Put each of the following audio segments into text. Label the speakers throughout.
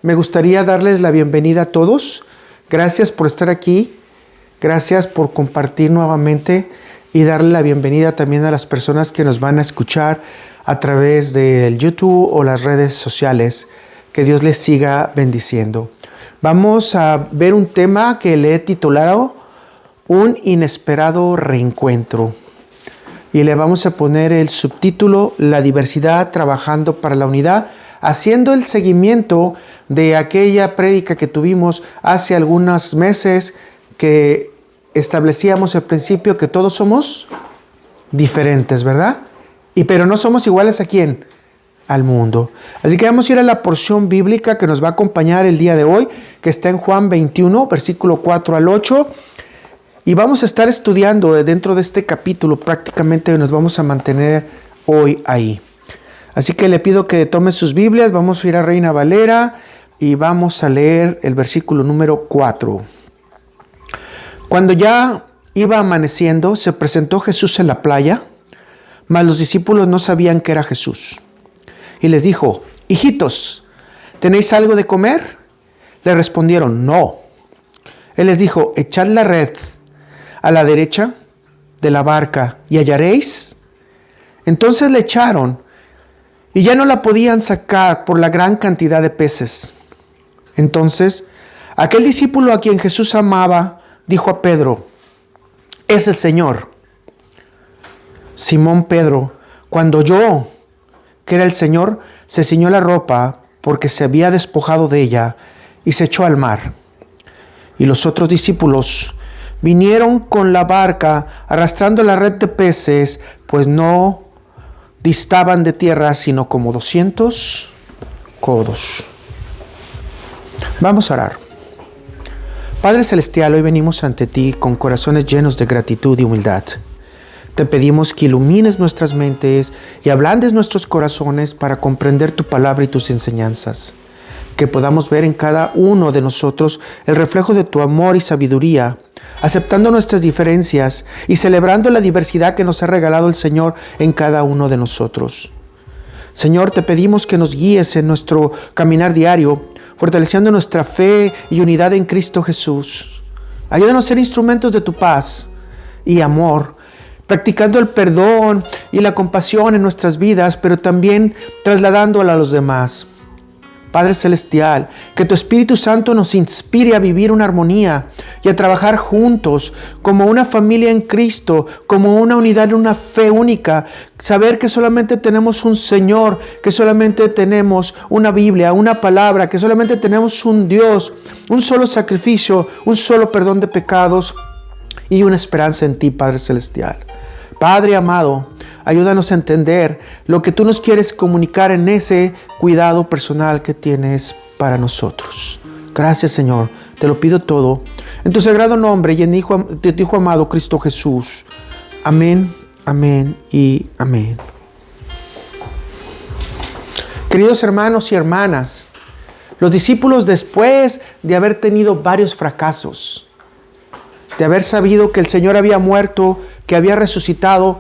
Speaker 1: Me gustaría darles la bienvenida a todos. Gracias por estar aquí. Gracias por compartir nuevamente y darle la bienvenida también a las personas que nos van a escuchar a través del YouTube o las redes sociales. Que Dios les siga bendiciendo. Vamos a ver un tema que le he titulado Un inesperado reencuentro. Y le vamos a poner el subtítulo La diversidad trabajando para la unidad, haciendo el seguimiento de aquella prédica que tuvimos hace algunos meses que establecíamos el principio que todos somos diferentes, ¿verdad? Pero no somos iguales ¿a quién? Al mundo. Así que vamos a ir a la porción bíblica que nos va a acompañar el día de hoy, que está en Juan 21, versículo 4 al 8. Y vamos a estar estudiando dentro de este capítulo, prácticamente nos vamos a mantener hoy ahí. Así que le pido que tome sus Biblias, vamos a ir a Reina Valera y vamos a leer el versículo número 4. Cuando ya iba amaneciendo, se presentó Jesús en la playa, mas los discípulos no sabían que era Jesús. Y les dijo, hijitos, ¿tenéis algo de comer? Le respondieron, no. Él les dijo, echad la red a la derecha de la barca y hallaréis. Entonces le echaron y ya no la podían sacar por la gran cantidad de peces. Entonces aquel discípulo a quien Jesús amaba dijo a Pedro, es el Señor. Simón Pedro, cuando oyó que era el Señor, se ciñó la ropa porque se había despojado de ella y se echó al mar. Y los otros discípulos vinieron con la barca arrastrando la red de peces, pues no distaban de tierra sino como 200 codos. Vamos a orar. Padre Celestial, hoy venimos ante ti con corazones llenos de gratitud y humildad. Te pedimos que ilumines nuestras mentes y ablandes nuestros corazones para comprender tu palabra y tus enseñanzas. Que podamos ver en cada uno de nosotros el reflejo de tu amor y sabiduría, aceptando nuestras diferencias y celebrando la diversidad que nos ha regalado el Señor en cada uno de nosotros. Señor, te pedimos que nos guíes en nuestro caminar diario, fortaleciendo nuestra fe y unidad en Cristo Jesús. Ayúdanos a ser instrumentos de tu paz y amor, practicando el perdón y la compasión en nuestras vidas, pero también trasladándola a los demás. Padre Celestial, que tu Espíritu Santo nos inspire a vivir una armonía y a trabajar juntos como una familia en Cristo, como una unidad, una fe única. Saber que solamente tenemos un Señor, que solamente tenemos una Biblia, una palabra, que solamente tenemos un Dios, un solo sacrificio, un solo perdón de pecados y una esperanza en ti, Padre Celestial. Padre amado, ayúdanos a entender lo que tú nos quieres comunicar en ese cuidado personal que tienes para nosotros. Gracias, Señor. Te lo pido todo en tu sagrado nombre y en de tu Hijo amado, Cristo Jesús. Amén, amén y amén. Queridos hermanos y hermanas, los discípulos, después de haber tenido varios fracasos, de haber sabido que el Señor había muerto, que había resucitado,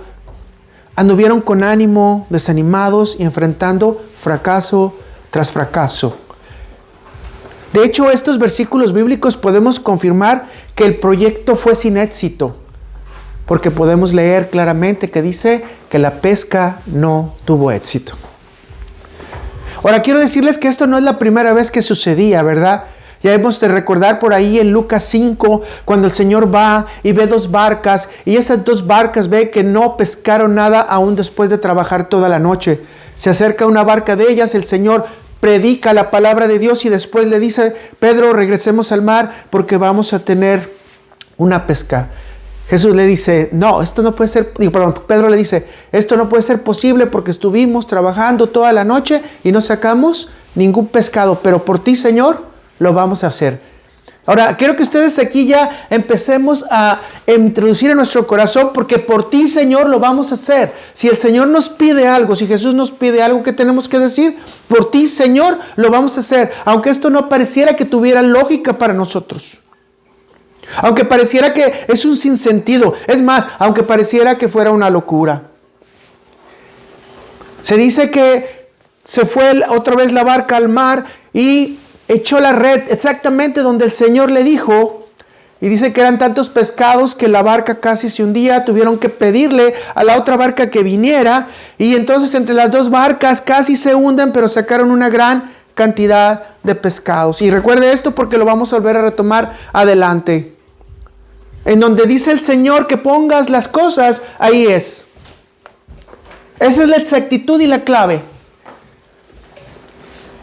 Speaker 1: anduvieron con ánimo, desanimados y enfrentando fracaso tras fracaso. De hecho, estos versículos bíblicos podemos confirmar que el proyecto fue sin éxito, porque podemos leer claramente que dice que la pesca no tuvo éxito. Ahora, quiero decirles que esto no es la primera vez que sucedía, ¿verdad? Ya hemos de recordar por ahí en Lucas 5, cuando el Señor va y ve 2 barcas, y esas 2 barcas ve que no pescaron nada aún después de trabajar toda la noche. Se acerca una barca de ellas, el Señor predica la palabra de Dios y después le dice, Pedro, regresemos al mar porque vamos a tener una pesca. Jesús le dice, no, esto no puede ser, Pedro le dice, esto no puede ser posible porque estuvimos trabajando toda la noche y no sacamos ningún pescado, pero por ti, Señor, lo vamos a hacer. Ahora, quiero que ustedes aquí ya empecemos a introducir en nuestro corazón, porque por ti, Señor, lo vamos a hacer. Si el Señor nos pide algo, si Jesús nos pide algo, ¿qué tenemos que decir? Por ti, Señor, lo vamos a hacer. Aunque esto no pareciera que tuviera lógica para nosotros. Aunque pareciera que es un sinsentido. Es más, aunque pareciera que fuera una locura. Se dice que se fue otra vez la barca al mar y echó la red exactamente donde el Señor le dijo. Y dice que eran tantos pescados que la barca casi se hundía. Tuvieron que pedirle a la otra barca que viniera. Y entonces entre las dos barcas casi se hunden, pero sacaron una gran cantidad de pescados. Y recuerde esto porque lo vamos a volver a retomar adelante. En donde dice el Señor que pongas las cosas, ahí es. Esa es la exactitud y la clave.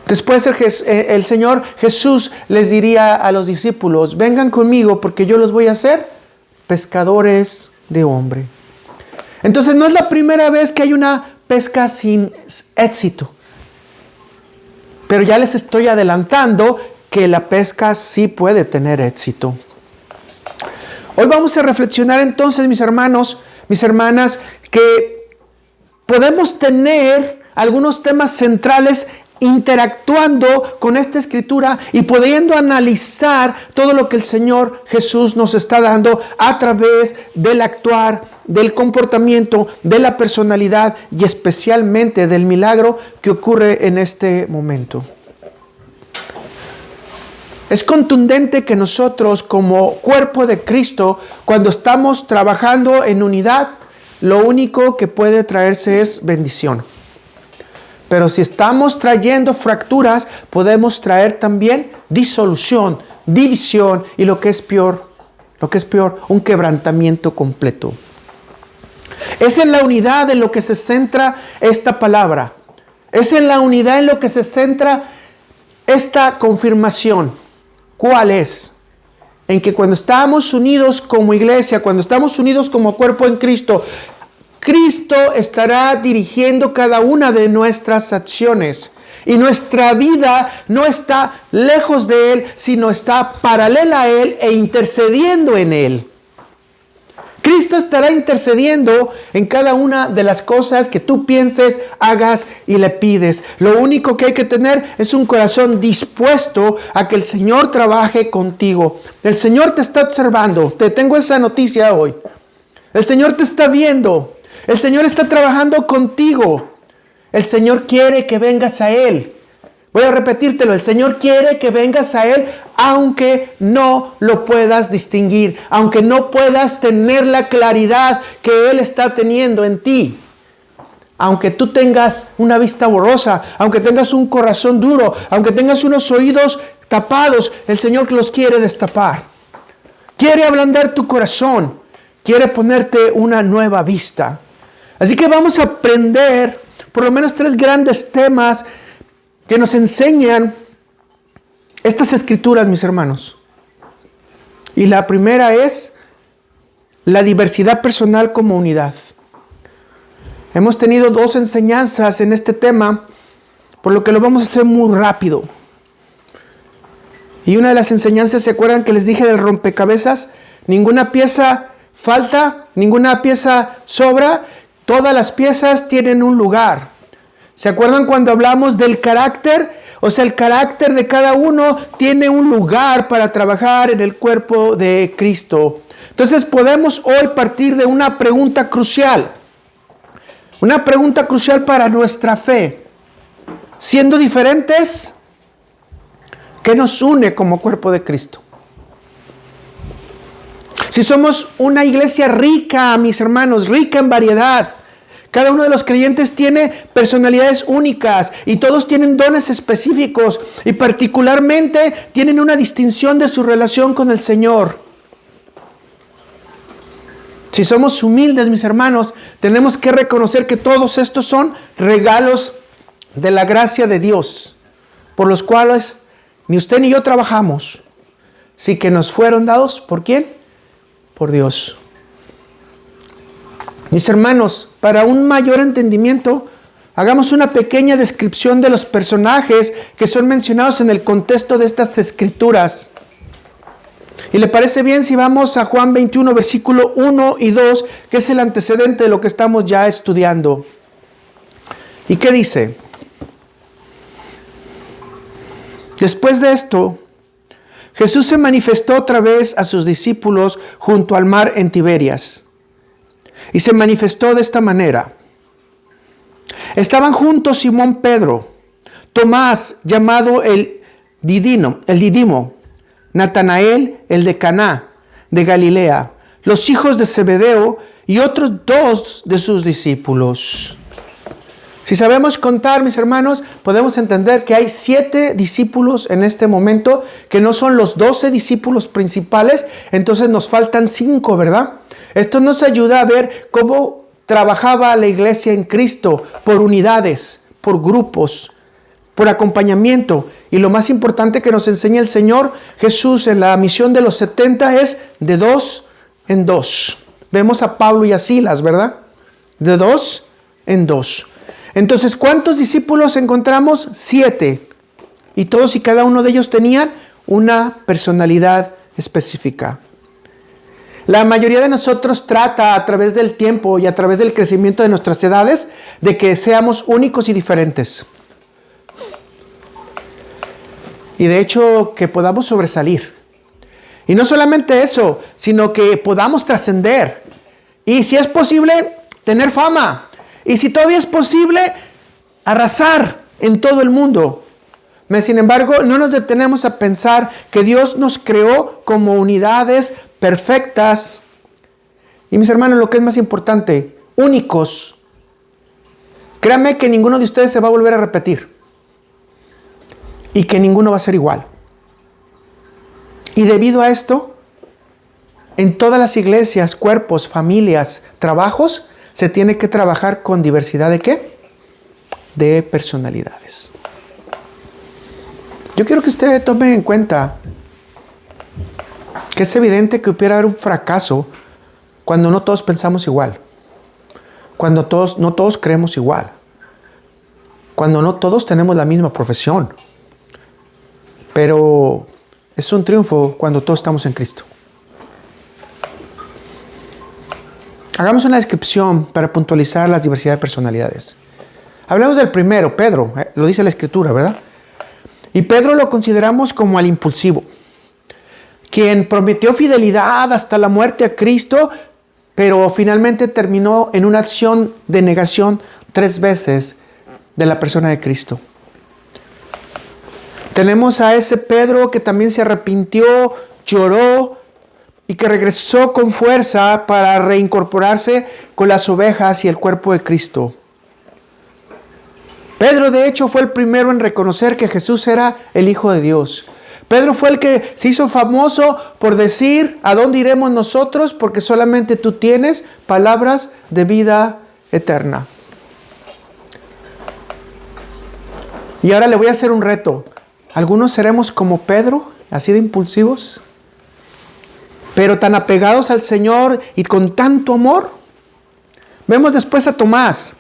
Speaker 1: Después el Señor Jesús les diría a los discípulos, vengan conmigo porque yo los voy a hacer pescadores de hombre. Entonces no es la primera vez que hay una pesca sin éxito. Pero ya les estoy adelantando que la pesca sí puede tener éxito. Hoy vamos a reflexionar entonces, mis hermanos, mis hermanas, que podemos tener algunos temas centrales interactuando con esta escritura y pudiendo analizar todo lo que el Señor Jesús nos está dando a través del actuar, del comportamiento, de la personalidad y especialmente del milagro que ocurre en este momento. Es contundente que nosotros como cuerpo de Cristo, cuando estamos trabajando en unidad, lo único que puede traerse es bendición. Pero si estamos trayendo fracturas, podemos traer también disolución, división y lo que es peor, un quebrantamiento completo. Es en la unidad en lo que se centra esta palabra. Es en la unidad en lo que se centra esta confirmación. ¿Cuál es? En que cuando estamos unidos como iglesia, cuando estamos unidos como cuerpo en Cristo, Cristo estará dirigiendo cada una de nuestras acciones. Y nuestra vida no está lejos de Él, sino está paralela a Él e intercediendo en Él. Cristo estará intercediendo en cada una de las cosas que tú pienses, hagas y le pides. Lo único que hay que tener es un corazón dispuesto a que el Señor trabaje contigo. El Señor te está observando. Te tengo esa noticia hoy. El Señor te está viendo. El Señor está trabajando contigo. El Señor quiere que vengas a Él. Voy a repetírtelo. El Señor quiere que vengas a Él aunque no lo puedas distinguir, aunque no puedas tener la claridad que Él está teniendo en ti. Aunque tú tengas una vista borrosa, aunque tengas un corazón duro, aunque tengas unos oídos tapados, el Señor los quiere destapar. Quiere ablandar tu corazón. Quiere ponerte una nueva vista. Así que vamos a aprender por lo menos 3 grandes temas que nos enseñan estas escrituras, mis hermanos. Y la primera es la diversidad personal como unidad. Hemos tenido 2 enseñanzas en este tema, por lo que lo vamos a hacer muy rápido. Y una de las enseñanzas, ¿se acuerdan que les dije del rompecabezas? Ninguna pieza falta, ninguna pieza sobra. Todas las piezas tienen un lugar. ¿Se acuerdan cuando hablamos del carácter? O sea, el carácter de cada uno tiene un lugar para trabajar en el cuerpo de Cristo. Entonces podemos hoy partir de una pregunta crucial. Una pregunta crucial para nuestra fe. Siendo diferentes, ¿qué nos une como cuerpo de Cristo? Si somos una iglesia rica, mis hermanos, rica en variedad, cada uno de los creyentes tiene personalidades únicas y todos tienen dones específicos y particularmente tienen una distinción de su relación con el Señor. Si somos humildes, mis hermanos, tenemos que reconocer que todos estos son regalos de la gracia de Dios, por los cuales ni usted ni yo trabajamos, sí que nos fueron dados, ¿por quién? Por Dios. Mis hermanos, para un mayor entendimiento, hagamos una pequeña descripción de los personajes que son mencionados en el contexto de estas escrituras. ¿Y le parece bien si vamos a Juan 21, versículo 1 y 2, que es el antecedente de lo que estamos ya estudiando? ¿Y qué dice? Después de esto, Jesús se manifestó otra vez a sus discípulos junto al mar en Tiberias. Y se manifestó de esta manera. Estaban juntos Simón Pedro, Tomás, llamado el el Didimo, Natanael, el de Caná, de Galilea, los hijos de Zebedeo y otros 2 de sus discípulos. Si sabemos contar, mis hermanos, podemos entender que hay 7 discípulos en este momento, que no son los 12 discípulos principales, entonces nos faltan 5, ¿verdad? Esto nos ayuda a ver cómo trabajaba la iglesia en Cristo, por unidades, por grupos, por acompañamiento. Y lo más importante que nos enseña el Señor Jesús en la misión de los 70 es de 2 en 2. Vemos a Pablo y a Silas, ¿verdad? De 2 en 2. Entonces, ¿cuántos discípulos encontramos? 7. Y todos y cada uno de ellos tenían una personalidad específica. La mayoría de nosotros trata a través del tiempo y a través del crecimiento de nuestras edades de que seamos únicos y diferentes. Y de hecho que podamos sobresalir. Y no solamente eso, sino que podamos trascender. Y si es posible, tener fama. Y si todavía es posible, arrasar en todo el mundo. Sin embargo, no nos detenemos a pensar que Dios nos creó como unidades perfectas. Y mis hermanos, lo que es más importante, únicos. Créanme que ninguno de ustedes se va a volver a repetir. Y que ninguno va a ser igual. Y debido a esto, en todas las iglesias, cuerpos, familias, trabajos, se tiene que trabajar con diversidad ¿de qué? De personalidades. Yo quiero que usted tome en cuenta que es evidente que pudiera haber un fracaso cuando no todos pensamos igual, cuando no todos creemos igual, cuando no todos tenemos la misma profesión. Pero es un triunfo cuando todos estamos en Cristo. Hagamos una descripción para puntualizar la diversidad de personalidades. Hablemos del primero, Pedro, lo dice la Escritura, ¿verdad? Y Pedro lo consideramos como al impulsivo, quien prometió fidelidad hasta la muerte a Cristo, pero finalmente terminó en una acción de negación 3 veces de la persona de Cristo. Tenemos a ese Pedro que también se arrepintió, lloró y que regresó con fuerza para reincorporarse con las ovejas y el cuerpo de Cristo. Pedro, de hecho, fue el primero en reconocer que Jesús era el Hijo de Dios. Pedro fue el que se hizo famoso por decir: ¿a dónde iremos nosotros? Porque solamente tú tienes palabras de vida eterna. Y ahora le voy a hacer un reto. Algunos seremos como Pedro, así de impulsivos, pero tan apegados al Señor y con tanto amor. Vemos después a Tomás,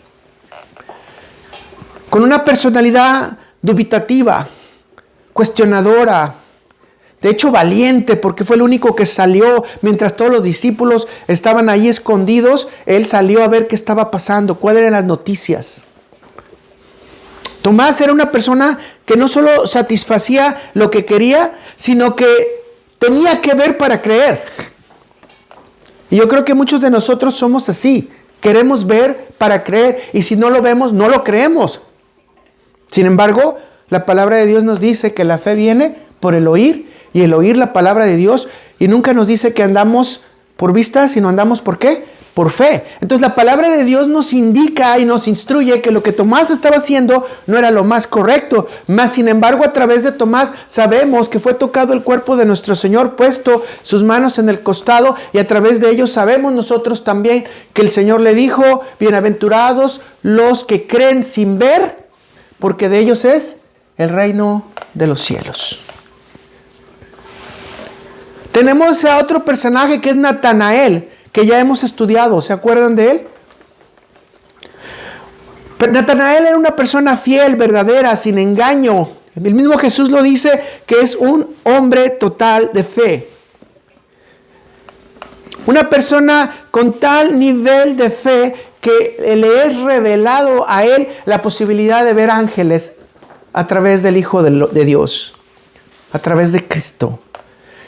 Speaker 1: con una personalidad dubitativa, cuestionadora, de hecho valiente, porque fue el único que salió mientras todos los discípulos estaban ahí escondidos. Él salió a ver qué estaba pasando, cuáles eran las noticias. Tomás era una persona que no solo satisfacía lo que quería, sino que tenía que ver para creer. Y yo creo que muchos de nosotros somos así. Queremos ver para creer, y si no lo vemos, no lo creemos. Sin embargo, la palabra de Dios nos dice que la fe viene por el oír, y el oír la palabra de Dios, y nunca nos dice que andamos por vista, sino andamos ¿por qué? Por fe. Entonces la palabra de Dios nos indica y nos instruye que lo que Tomás estaba haciendo no era lo más correcto. Mas sin embargo, a través de Tomás sabemos que fue tocado el cuerpo de nuestro Señor, puesto sus manos en el costado, y a través de ellos sabemos nosotros también que el Señor le dijo: bienaventurados los que creen sin ver, porque de ellos es el reino de los cielos. Tenemos a otro personaje que es Natanael, que ya hemos estudiado. ¿Se acuerdan de él? Pero Natanael era una persona fiel, verdadera, sin engaño. El mismo Jesús lo dice, que es un hombre total de fe. Una persona con tal nivel de fe que le es revelado a él la posibilidad de ver ángeles a través del Hijo de Dios, a través de Cristo.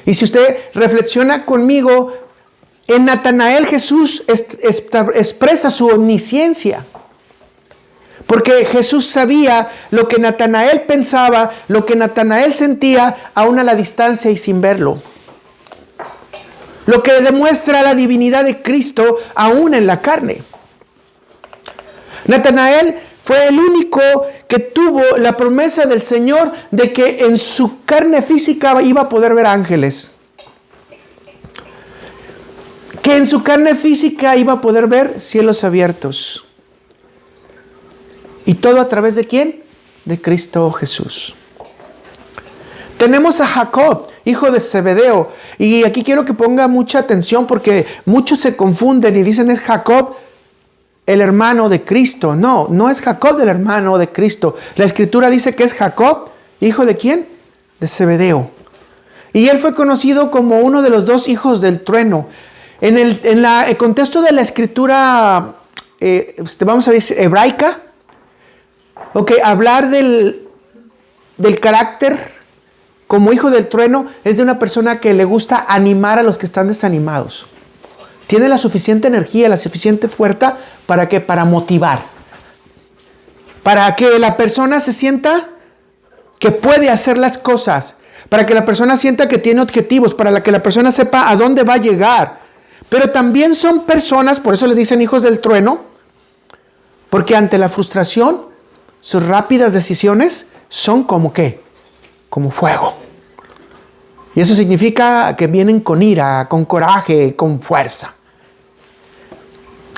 Speaker 1: Y si usted reflexiona conmigo, en Natanael Jesús expresa su omnisciencia. Porque Jesús sabía lo que Natanael pensaba, lo que Natanael sentía, aún a la distancia y sin verlo. Lo que demuestra la divinidad de Cristo aún en la carne. Natanael fue el único que tuvo la promesa del Señor de que en su carne física iba a poder ver ángeles. Que en su carne física iba a poder ver cielos abiertos. ¿Y todo a través de quién? De Cristo Jesús. Tenemos a Jacob, hijo de Zebedeo. Y aquí quiero que ponga mucha atención porque muchos se confunden y dicen es Jacob el hermano de Cristo. No, no es Jacob el hermano de Cristo. La Escritura dice que es Jacob, hijo de ¿quién? De Zebedeo. Y él fue conocido como uno de los 2 hijos del trueno. En el contexto de la Escritura, vamos a ver, hebraica, hablar del carácter como hijo del trueno es de una persona que le gusta animar a los que están desanimados. Tiene la suficiente energía, la suficiente fuerza para que para motivar. Para que la persona se sienta que puede hacer las cosas. Para que la persona sienta que tiene objetivos. Para que la persona sepa a dónde va a llegar. Pero también son personas, por eso les dicen hijos del trueno, porque ante la frustración, sus rápidas decisiones son como ¿qué? Como fuego. Y eso significa que vienen con ira, con coraje, con fuerza.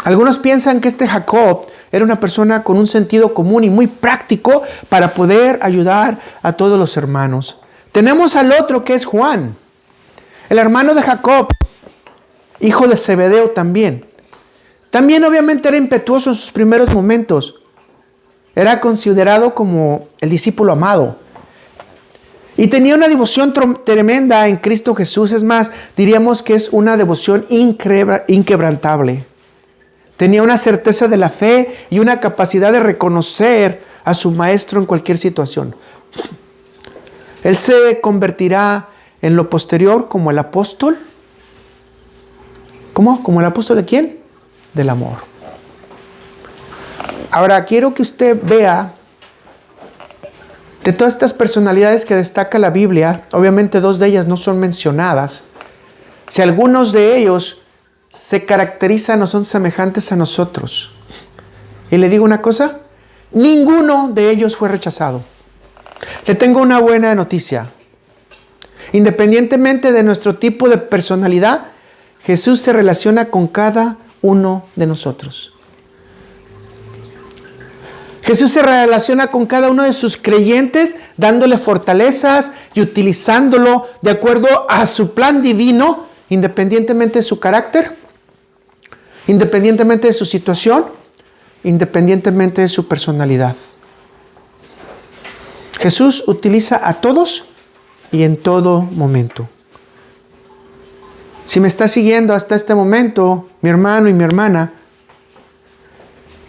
Speaker 1: Algunos piensan que este Jacob era una persona con un sentido común y muy práctico para poder ayudar a todos los hermanos. Tenemos al otro que es Juan, el hermano de Jacob, hijo de Zebedeo también. También obviamente era impetuoso en sus primeros momentos. Era considerado como el discípulo amado. Y tenía una devoción tremenda en Cristo Jesús. Es más, diríamos que es una devoción inquebrantable. Tenía una certeza de la fe y una capacidad de reconocer a su maestro en cualquier situación. Él se convertirá en lo posterior como el apóstol. ¿Cómo? ¿Como el apóstol de quién? Del amor. Ahora, quiero que usted vea de todas estas personalidades que destaca la Biblia, obviamente 2 de ellas no son mencionadas. Si algunos de ellos se caracterizan o son semejantes a nosotros. Y le digo una cosa, ninguno de ellos fue rechazado. Le tengo una buena noticia. Independientemente de nuestro tipo de personalidad, Jesús se relaciona con cada uno de nosotros. Jesús se relaciona con cada uno de sus creyentes, dándole fortalezas y utilizándolo de acuerdo a su plan divino, independientemente de su carácter, independientemente de su situación, independientemente de su personalidad. Jesús utiliza a todos y en todo momento. Si me está siguiendo hasta este momento, mi hermano y mi hermana,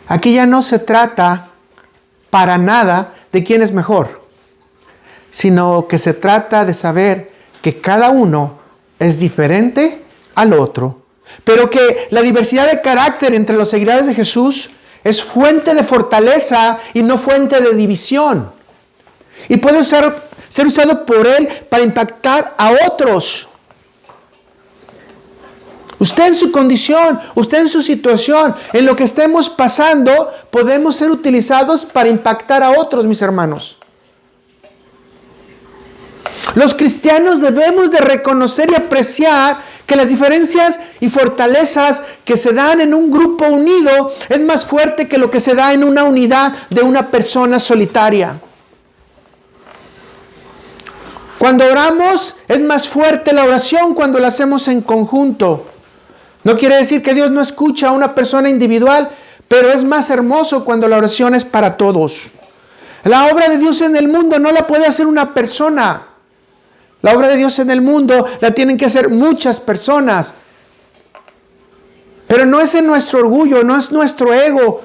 Speaker 1: aquí ya no se trata para nada de quién es mejor, sino que se trata de saber que cada uno es diferente al otro, pero que la diversidad de carácter entre los seguidores de Jesús es fuente de fortaleza y no fuente de división. Y puede ser usado por Él para impactar a otros. Usted en su condición, usted en su situación, en lo que estemos pasando, podemos ser utilizados para impactar a otros, mis hermanos. Los cristianos debemos de reconocer y apreciar que las diferencias y fortalezas que se dan en un grupo unido es más fuerte que lo que se da en una unidad de una persona solitaria. Cuando oramos es más fuerte la oración cuando la hacemos en conjunto. No quiere decir que Dios no escucha a una persona individual, pero es más hermoso cuando la oración es para todos. La obra de Dios en el mundo no la puede hacer una persona. La obra de Dios en el mundo la tienen que hacer muchas personas. Pero no es en nuestro orgullo, no es nuestro ego.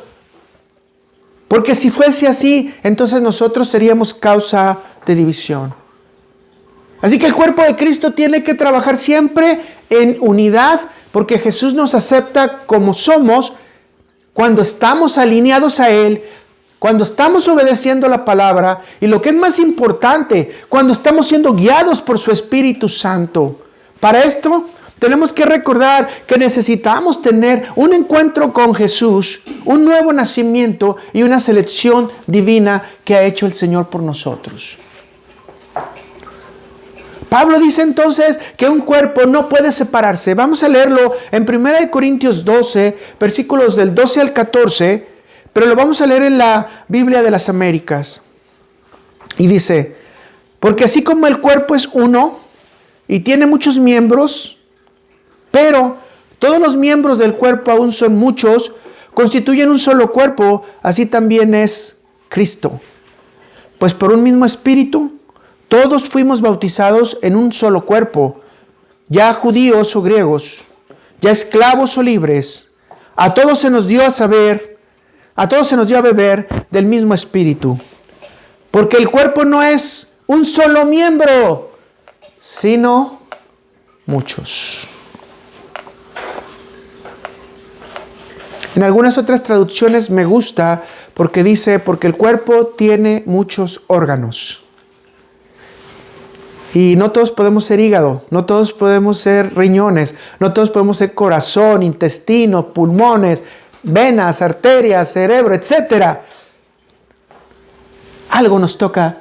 Speaker 1: Porque si fuese así, entonces nosotros seríamos causa de división. Así que el cuerpo de Cristo tiene que trabajar siempre en unidad, porque Jesús nos acepta como somos cuando estamos alineados a Él, cuando estamos obedeciendo la palabra y lo que es más importante, cuando estamos siendo guiados por su Espíritu Santo. Para esto tenemos que recordar que necesitamos tener un encuentro con Jesús, un nuevo nacimiento y una selección divina que ha hecho el Señor por nosotros. Pablo dice entonces que un cuerpo no puede separarse. Vamos a leerlo en 1 Corintios 12, versículos del 12 al 14, pero lo vamos a leer en la Biblia de las Américas. Y dice, porque así como el cuerpo es uno y tiene muchos miembros, pero todos los miembros del cuerpo aún son muchos, constituyen un solo cuerpo, así también es Cristo. Pues por un mismo espíritu, todos fuimos bautizados en un solo cuerpo, ya judíos o griegos, ya esclavos o libres. A todos se nos dio a beber del mismo espíritu. Porque el cuerpo no es un solo miembro, sino muchos. En algunas otras traducciones me gusta porque dice, porque el cuerpo tiene muchos órganos. Y no todos podemos ser hígado, no todos podemos ser riñones, no todos podemos ser corazón, intestino, pulmones, venas, arterias, cerebro, etc. Algo nos toca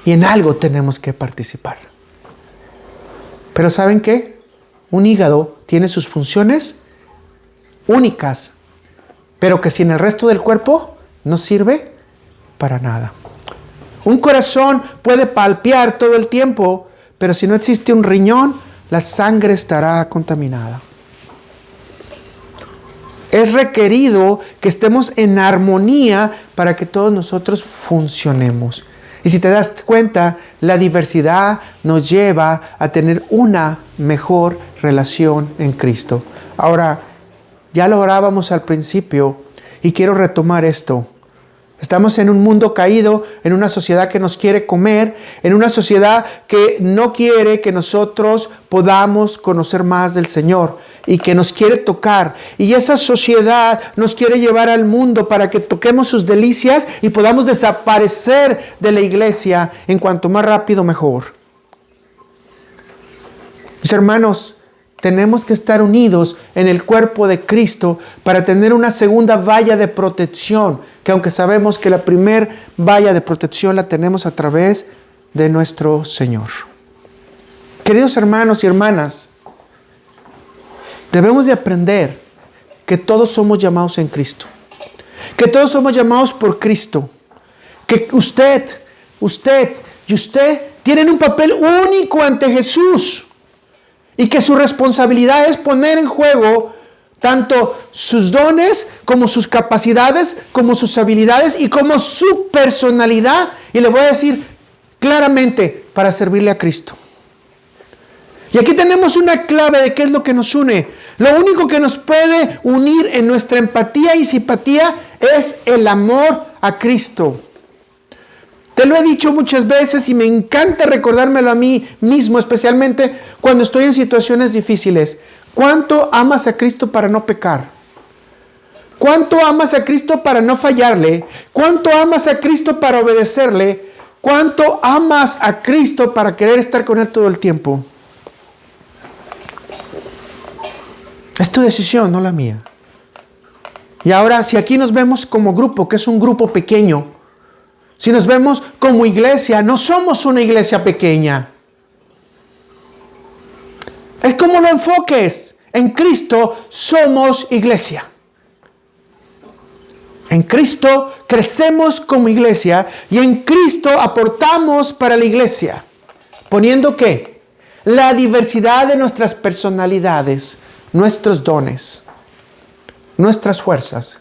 Speaker 1: y en algo tenemos que participar. Pero ¿saben qué? Un hígado tiene sus funciones únicas, pero que sin el resto del cuerpo no sirve para nada. Un corazón puede palpiar todo el tiempo, pero si no existe un riñón, la sangre estará contaminada. Es requerido que estemos en armonía para que todos nosotros funcionemos. Y si te das cuenta, la diversidad nos lleva a tener una mejor relación en Cristo. Ahora, ya lo orábamos al principio y quiero retomar esto. Estamos en un mundo caído, en una sociedad que nos quiere comer, en una sociedad que no quiere que nosotros podamos conocer más del Señor y que nos quiere tocar. Y esa sociedad nos quiere llevar al mundo para que toquemos sus delicias y podamos desaparecer de la iglesia en cuanto más rápido mejor. Mis hermanos, tenemos que estar unidos en el cuerpo de Cristo para tener una segunda valla de protección, que aunque sabemos que la primer valla de protección la tenemos a través de nuestro Señor. Queridos hermanos y hermanas, debemos de aprender que todos somos llamados en Cristo, que todos somos llamados por Cristo, que usted y usted tienen un papel único ante Jesús. Y que su responsabilidad es poner en juego tanto sus dones, como sus capacidades, como sus habilidades y como su personalidad. Y le voy a decir claramente, para servirle a Cristo. Y aquí tenemos una clave de qué es lo que nos une. Lo único que nos puede unir en nuestra empatía y simpatía es el amor a Cristo. Te lo he dicho muchas veces y me encanta recordármelo a mí mismo, especialmente cuando estoy en situaciones difíciles. ¿Cuánto amas a Cristo para no pecar? ¿Cuánto amas a Cristo para no fallarle? ¿Cuánto amas a Cristo para obedecerle? ¿Cuánto amas a Cristo para querer estar con Él todo el tiempo? Es tu decisión, no la mía. Y ahora, si aquí nos vemos como grupo, que es un grupo pequeño, si nos vemos como iglesia, no somos una iglesia pequeña. Es como lo enfoques. En Cristo somos iglesia. En Cristo crecemos como iglesia y en Cristo aportamos para la iglesia. Poniendo ¿qué? La diversidad de nuestras personalidades, nuestros dones, nuestras fuerzas.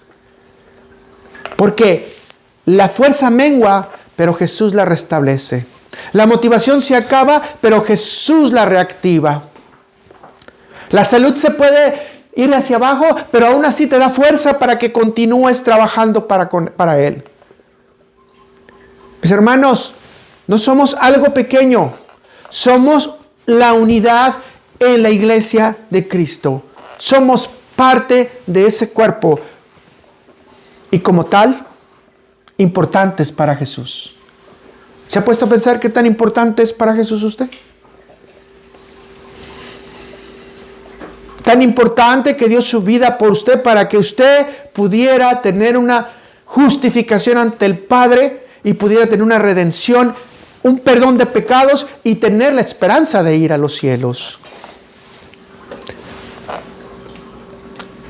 Speaker 1: Porque la fuerza mengua, pero Jesús la restablece. La motivación se acaba, pero Jesús la reactiva. La salud se puede ir hacia abajo, pero aún así te da fuerza para que continúes trabajando para Él. Mis hermanos, no somos algo pequeño. Somos la unidad en la iglesia de Cristo. Somos parte de ese cuerpo. Y como tal, importantes para Jesús? ¿Se ha puesto a pensar qué tan importante es para Jesús usted? Tan importante que dio su vida por usted para que usted pudiera tener una justificación ante el Padre y pudiera tener una redención, un perdón de pecados y tener la esperanza de ir a los cielos.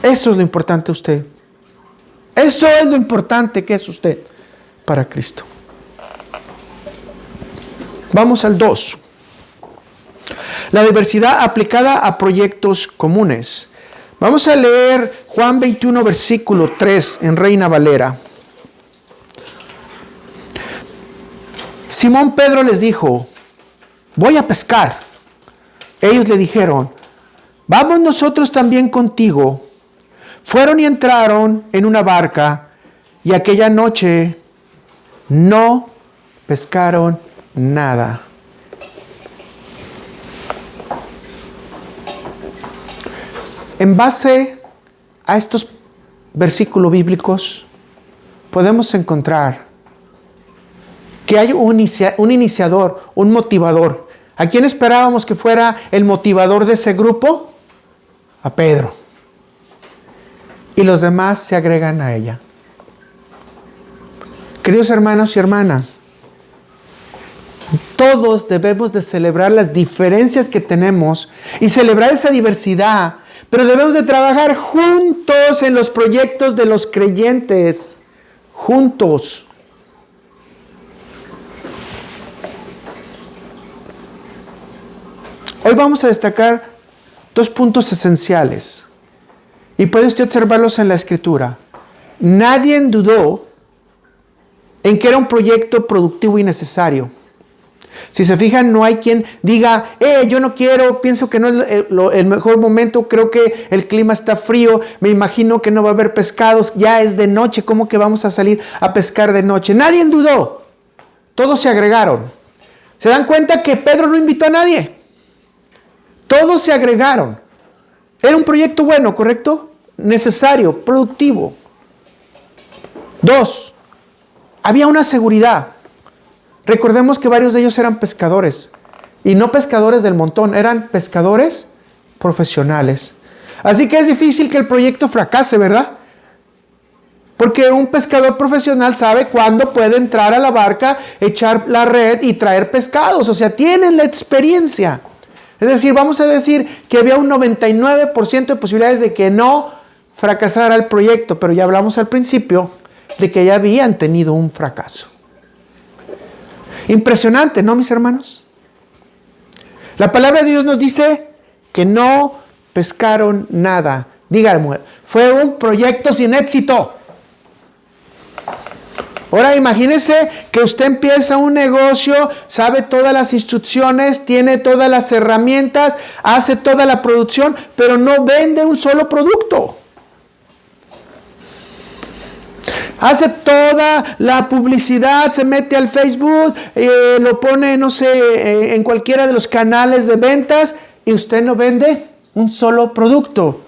Speaker 1: Eso es lo importante a usted. Eso es lo importante que es usted para Cristo. Vamos al 2. La diversidad aplicada a proyectos comunes. Vamos a leer Juan 21, versículo 3 en Reina Valera. Simón Pedro les dijo: voy a pescar. Ellos le dijeron: vamos nosotros también contigo. Fueron y entraron en una barca, y aquella noche no pescaron nada. En base a estos versículos bíblicos, podemos encontrar que hay un iniciador, un motivador. ¿A quién esperábamos que fuera el motivador de ese grupo? A Pedro. Y los demás se agregan a ella. Queridos hermanos y hermanas, todos debemos de celebrar las diferencias que tenemos y celebrar esa diversidad, pero debemos de trabajar juntos en los proyectos de los creyentes, juntos. Hoy vamos a destacar 2 puntos esenciales y puede usted observarlos en la Escritura. Nadie dudó en que era un proyecto productivo y necesario. Si se fijan, no hay quien diga: yo no quiero, pienso que no es el mejor momento, creo que el clima está frío, me imagino que no va a haber pescados, ya es de noche, ¿cómo que vamos a salir a pescar de noche? Nadie dudó, todos se agregaron. ¿Se dan cuenta que Pedro no invitó a nadie? Todos se agregaron. Era un proyecto bueno, ¿correcto? Necesario, productivo. 2, había una seguridad. Recordemos que varios de ellos eran pescadores, y no pescadores del montón, eran pescadores profesionales. Así que es difícil que el proyecto fracase, ¿verdad? Porque un pescador profesional sabe cuándo puede entrar a la barca, echar la red y traer pescados. O sea, tienen la experiencia. Es decir, vamos a decir que había un 99% de posibilidades de que no fracasara el proyecto, pero ya hablamos al principio de que ya habían tenido un fracaso. Impresionante, ¿no, mis hermanos? La palabra de Dios nos dice que no pescaron nada. Díganme, fue un proyecto sin éxito. Ahora imagínese que usted empieza un negocio, sabe todas las instrucciones, tiene todas las herramientas, hace toda la producción, pero no vende un solo producto. Hace toda la publicidad, se mete al Facebook, lo pone, no sé, en cualquiera de los canales de ventas y usted no vende un solo producto.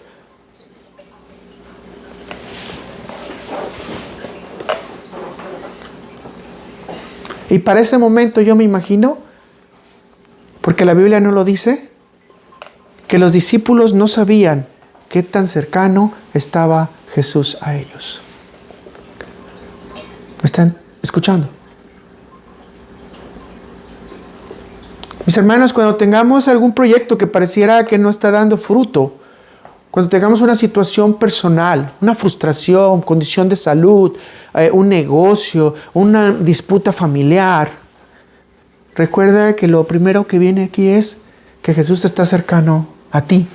Speaker 1: Y para ese momento yo me imagino, porque la Biblia no lo dice, que los discípulos no sabían qué tan cercano estaba Jesús a ellos. ¿Me están escuchando? Mis hermanos, cuando tengamos algún proyecto que pareciera que no está dando fruto, cuando tengamos una situación personal, una frustración, condición de salud, un negocio, una disputa familiar, recuerda que lo primero que viene aquí es que Jesús está cercano a ti,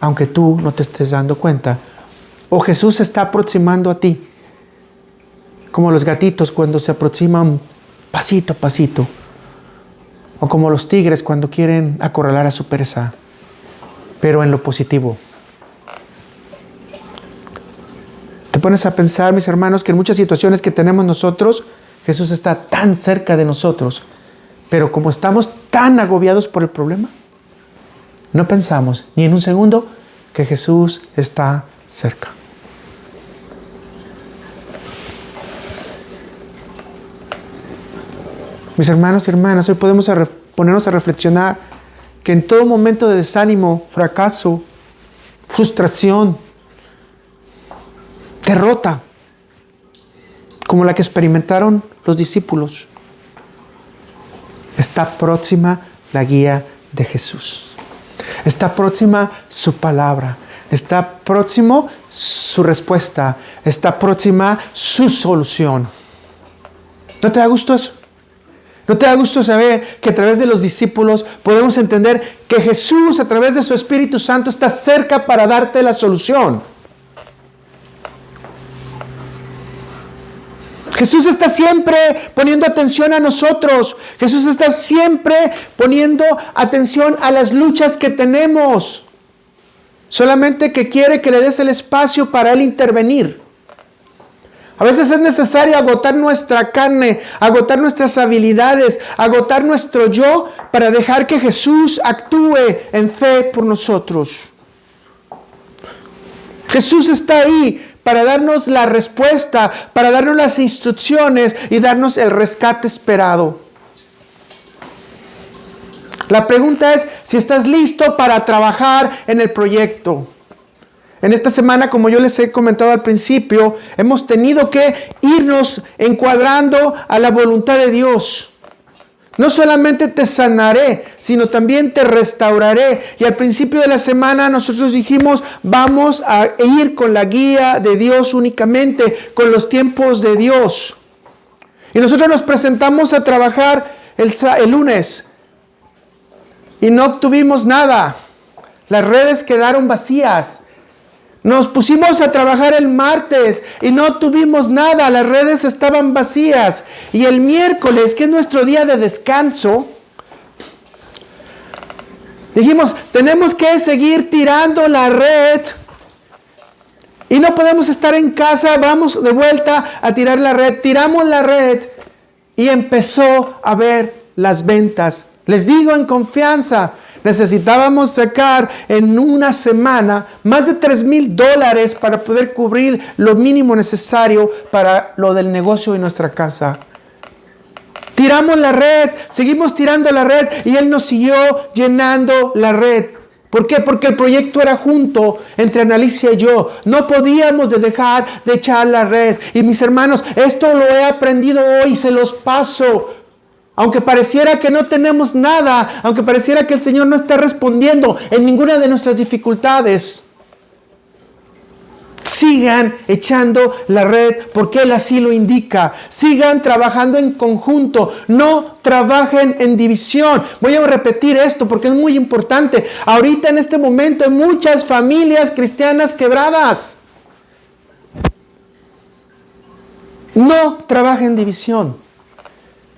Speaker 1: aunque tú no te estés dando cuenta. O Jesús se está aproximando a ti, como los gatitos cuando se aproximan pasito a pasito, o como los tigres cuando quieren acorralar a su presa, pero en lo positivo. Te pones a pensar, mis hermanos, que en muchas situaciones que tenemos nosotros, Jesús está tan cerca de nosotros, pero como estamos tan agobiados por el problema, no pensamos ni en un segundo que Jesús está cerca. Mis hermanos y hermanas, hoy podemos ponernos a reflexionar que en todo momento de desánimo, fracaso, frustración, derrota, como la que experimentaron los discípulos, está próxima la guía de Jesús. Está próxima su palabra. Está próximo su respuesta. Está próxima su solución. ¿No te da gusto eso? ¿No te da gusto saber que a través de los discípulos podemos entender que Jesús, a través de su Espíritu Santo, está cerca para darte la solución? Jesús está siempre poniendo atención a nosotros. Jesús está siempre poniendo atención a las luchas que tenemos. Solamente que quiere que le des el espacio para Él intervenir. A veces es necesario agotar nuestra carne, agotar nuestras habilidades, agotar nuestro yo para dejar que Jesús actúe en fe por nosotros. Jesús está ahí para darnos la respuesta, para darnos las instrucciones y darnos el rescate esperado. La pregunta es si estás listo para trabajar en el proyecto. En esta semana, como yo les he comentado al principio, hemos tenido que irnos encuadrando a la voluntad de Dios. No solamente te sanaré, sino también te restauraré. Y al principio de la semana nosotros dijimos, vamos a ir con la guía de Dios únicamente, con los tiempos de Dios. Y nosotros nos presentamos a trabajar el lunes y no obtuvimos nada. Las redes quedaron vacías. Nos pusimos a trabajar el martes y no tuvimos nada, las redes estaban vacías. Y el miércoles, que es nuestro día de descanso, dijimos, tenemos que seguir tirando la red. Y no podemos estar en casa, vamos de vuelta a tirar la red. Tiramos la red y empezó a ver las ventas. Les digo en confianza, necesitábamos sacar en una semana más de $3,000 para poder cubrir lo mínimo necesario para lo del negocio de nuestra casa. Tiramos la red, seguimos tirando la red y Él nos siguió llenando la red. ¿Por qué? Porque el proyecto era junto entre Analicia y yo. No podíamos dejar de echar la red. Y mis hermanos, esto lo he aprendido hoy, se los paso. Aunque pareciera que no tenemos nada, aunque pareciera que el Señor no está respondiendo en ninguna de nuestras dificultades, sigan echando la red porque Él así lo indica. Sigan trabajando en conjunto, no trabajen en división. Voy a repetir esto porque es muy importante. Ahorita en este momento hay muchas familias cristianas quebradas. No trabajen en división.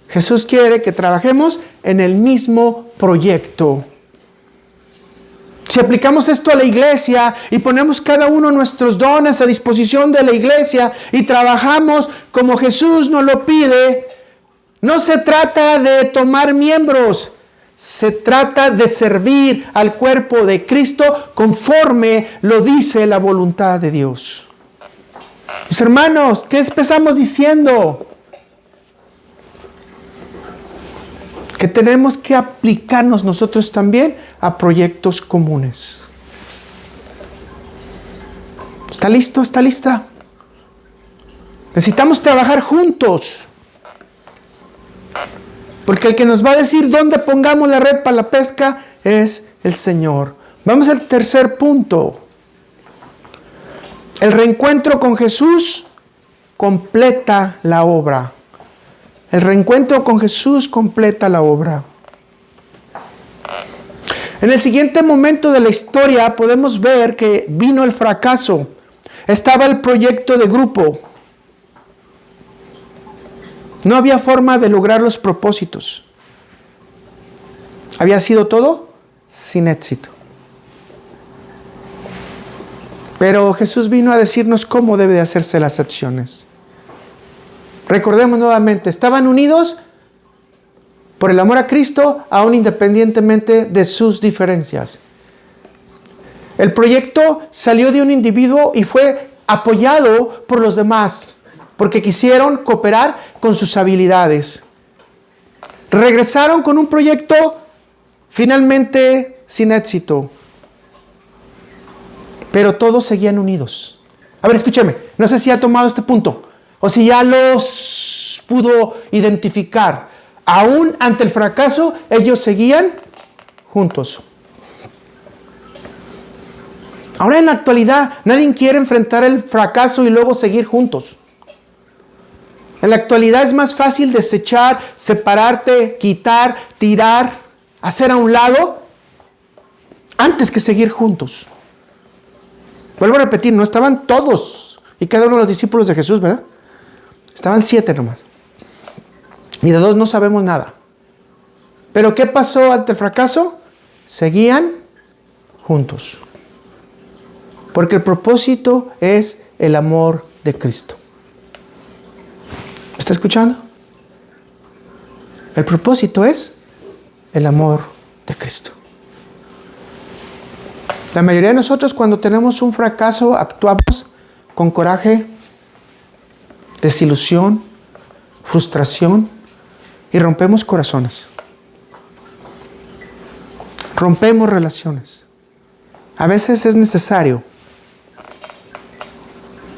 Speaker 1: Jesús quiere que trabajemos en el mismo proyecto. Si aplicamos esto a la iglesia y ponemos cada uno nuestros dones a disposición de la iglesia y trabajamos como Jesús nos lo pide, no se trata de tomar miembros, se trata de servir al cuerpo de Cristo conforme lo dice la voluntad de Dios. Mis hermanos, ¿qué empezamos diciendo? Que tenemos que aplicarnos nosotros también a proyectos comunes. ¿Está listo? ¿Está lista? Necesitamos trabajar juntos. Porque el que nos va a decir dónde pongamos la red para la pesca es el Señor. Vamos al tercer punto. El reencuentro con Jesús completa la obra. El reencuentro con Jesús completa la obra. En el siguiente momento de la historia podemos ver que vino el fracaso. Estaba el proyecto de grupo. No había forma de lograr los propósitos. Había sido todo sin éxito. Pero Jesús vino a decirnos cómo debe de hacerse las acciones. Recordemos nuevamente, estaban unidos por el amor a Cristo, aún independientemente de sus diferencias. El proyecto salió de un individuo y fue apoyado por los demás, porque quisieron cooperar con sus habilidades. Regresaron con un proyecto finalmente sin éxito. Pero todos seguían unidos. A ver, escúcheme. No sé si ha tomado este punto o si ya los pudo identificar. Aún ante el fracaso, ellos seguían juntos. Ahora en la actualidad, nadie quiere enfrentar el fracaso y luego seguir juntos. En la actualidad es más fácil desechar, separarte, quitar, tirar, hacer a un lado, antes que seguir juntos. Vuelvo a repetir, no estaban todos y cada uno de los discípulos de Jesús, ¿verdad? Estaban 7 nomás. Y de 2 no sabemos nada. Pero ¿qué pasó ante el fracaso? Seguían juntos. Porque el propósito es el amor de Cristo. ¿Me está escuchando? El propósito es el amor de Cristo. La mayoría de nosotros cuando tenemos un fracaso actuamos con coraje, desilusión, frustración y rompemos corazones. Rompemos relaciones. A veces es necesario,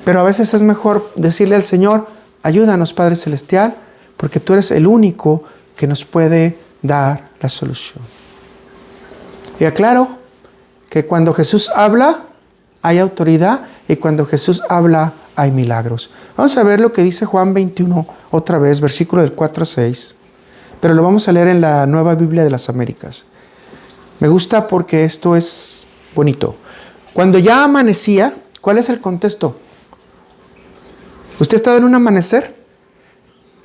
Speaker 1: pero a veces es mejor decirle al Señor, ayúdanos Padre Celestial, porque tú eres el único que nos puede dar la solución. Y aclaro que cuando Jesús habla, hay autoridad, y cuando Jesús habla, hay milagros. Vamos a ver lo que dice Juan 21, otra vez, versículo del 4 a 6, pero lo vamos a leer en la Nueva Biblia de las Américas. Me gusta porque esto es bonito. Cuando ya amanecía, ¿cuál es el contexto? ¿Usted ha estado en un amanecer?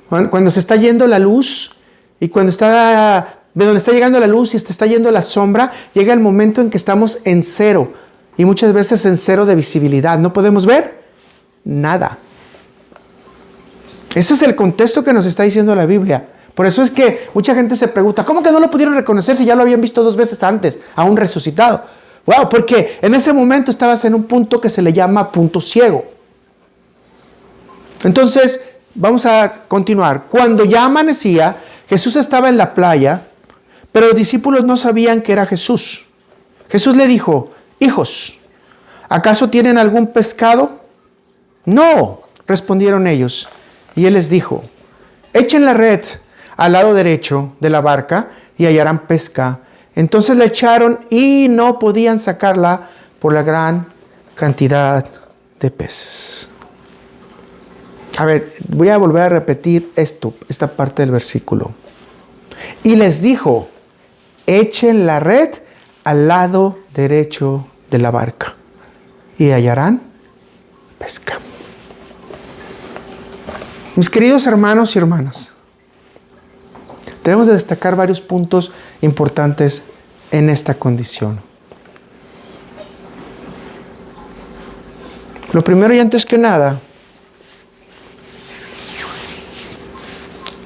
Speaker 1: Cuando se está yendo la luz y cuando está, de donde está llegando la luz y se está yendo la sombra, llega el momento en que estamos en cero y muchas veces en cero de visibilidad. No podemos ver nada. Ese es el contexto que nos está diciendo la Biblia. Por eso es que mucha gente se pregunta, ¿cómo que no lo pudieron reconocer si ya lo habían visto 2 veces antes, aún resucitado? Wow, porque en ese momento estabas en un punto que se le llama punto ciego. Entonces, vamos a continuar. Cuando ya amanecía, Jesús estaba en la playa, pero los discípulos no sabían que era Jesús. Jesús le dijo, hijos, ¿acaso tienen algún pescado? No, respondieron ellos. Y él les dijo, echen la red al lado derecho de la barca y hallarán pesca. Entonces la echaron y no podían sacarla por la gran cantidad de peces. A ver, voy a volver a repetir esta parte del versículo. Y les dijo, echen la red al lado derecho de la barca y hallarán pesca. Mis queridos hermanos y hermanas, debemos de destacar varios puntos importantes en esta condición. Lo primero y antes que nada,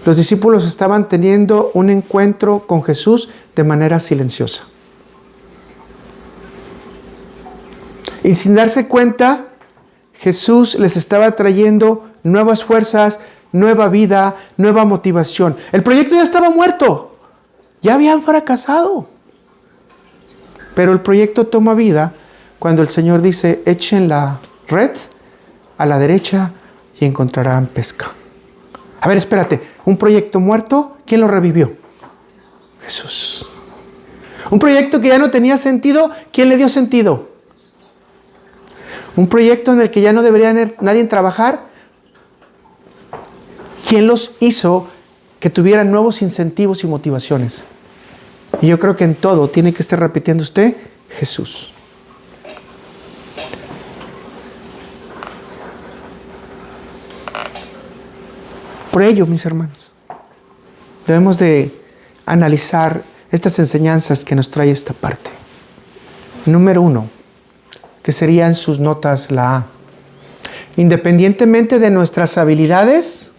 Speaker 1: los discípulos estaban teniendo un encuentro con Jesús de manera silenciosa. Y sin darse cuenta, Jesús les estaba trayendo nuevas fuerzas, nueva vida, nueva motivación. El proyecto ya estaba muerto. Ya habían fracasado. Pero el proyecto toma vida cuando el Señor dice, echen la red a la derecha y encontrarán pesca. A ver, espérate. Un proyecto muerto, ¿quién lo revivió? Jesús. Un proyecto que ya no tenía sentido, ¿quién le dio sentido? Un proyecto en el que ya no debería nadie trabajar, ¿quién los hizo que tuvieran nuevos incentivos y motivaciones? Y yo creo que en todo tiene que estar repitiendo usted, Jesús. Por ello, mis hermanos, debemos de analizar estas enseñanzas que nos trae esta parte. Número 1, que serían sus notas la A. Independientemente de nuestras habilidades,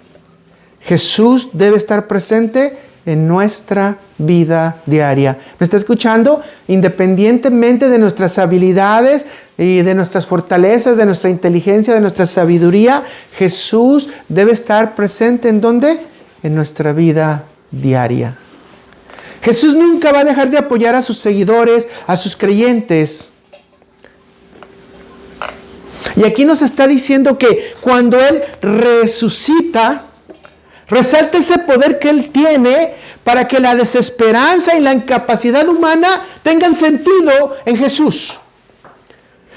Speaker 1: Jesús debe estar presente en nuestra vida diaria. ¿Me está escuchando? Independientemente de nuestras habilidades y de nuestras fortalezas, de nuestra inteligencia, de nuestra sabiduría, Jesús debe estar presente ¿en dónde? En nuestra vida diaria. Jesús nunca va a dejar de apoyar a sus seguidores, a sus creyentes. Y aquí nos está diciendo que cuando Él resucita, resalta ese poder que Él tiene para que la desesperanza y la incapacidad humana tengan sentido en Jesús.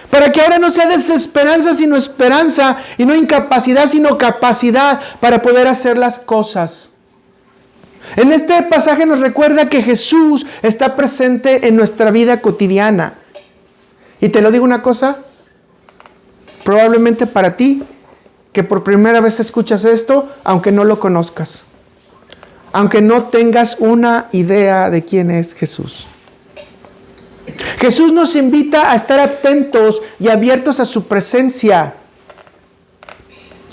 Speaker 1: Para que ahora no sea desesperanza sino esperanza, y no incapacidad sino capacidad para poder hacer las cosas. En este pasaje nos recuerda que Jesús está presente en nuestra vida cotidiana. Y te lo digo una cosa, probablemente para ti, que por primera vez escuchas esto, aunque no lo conozcas, aunque no tengas una idea de quién es Jesús. Jesús nos invita a estar atentos y abiertos a su presencia.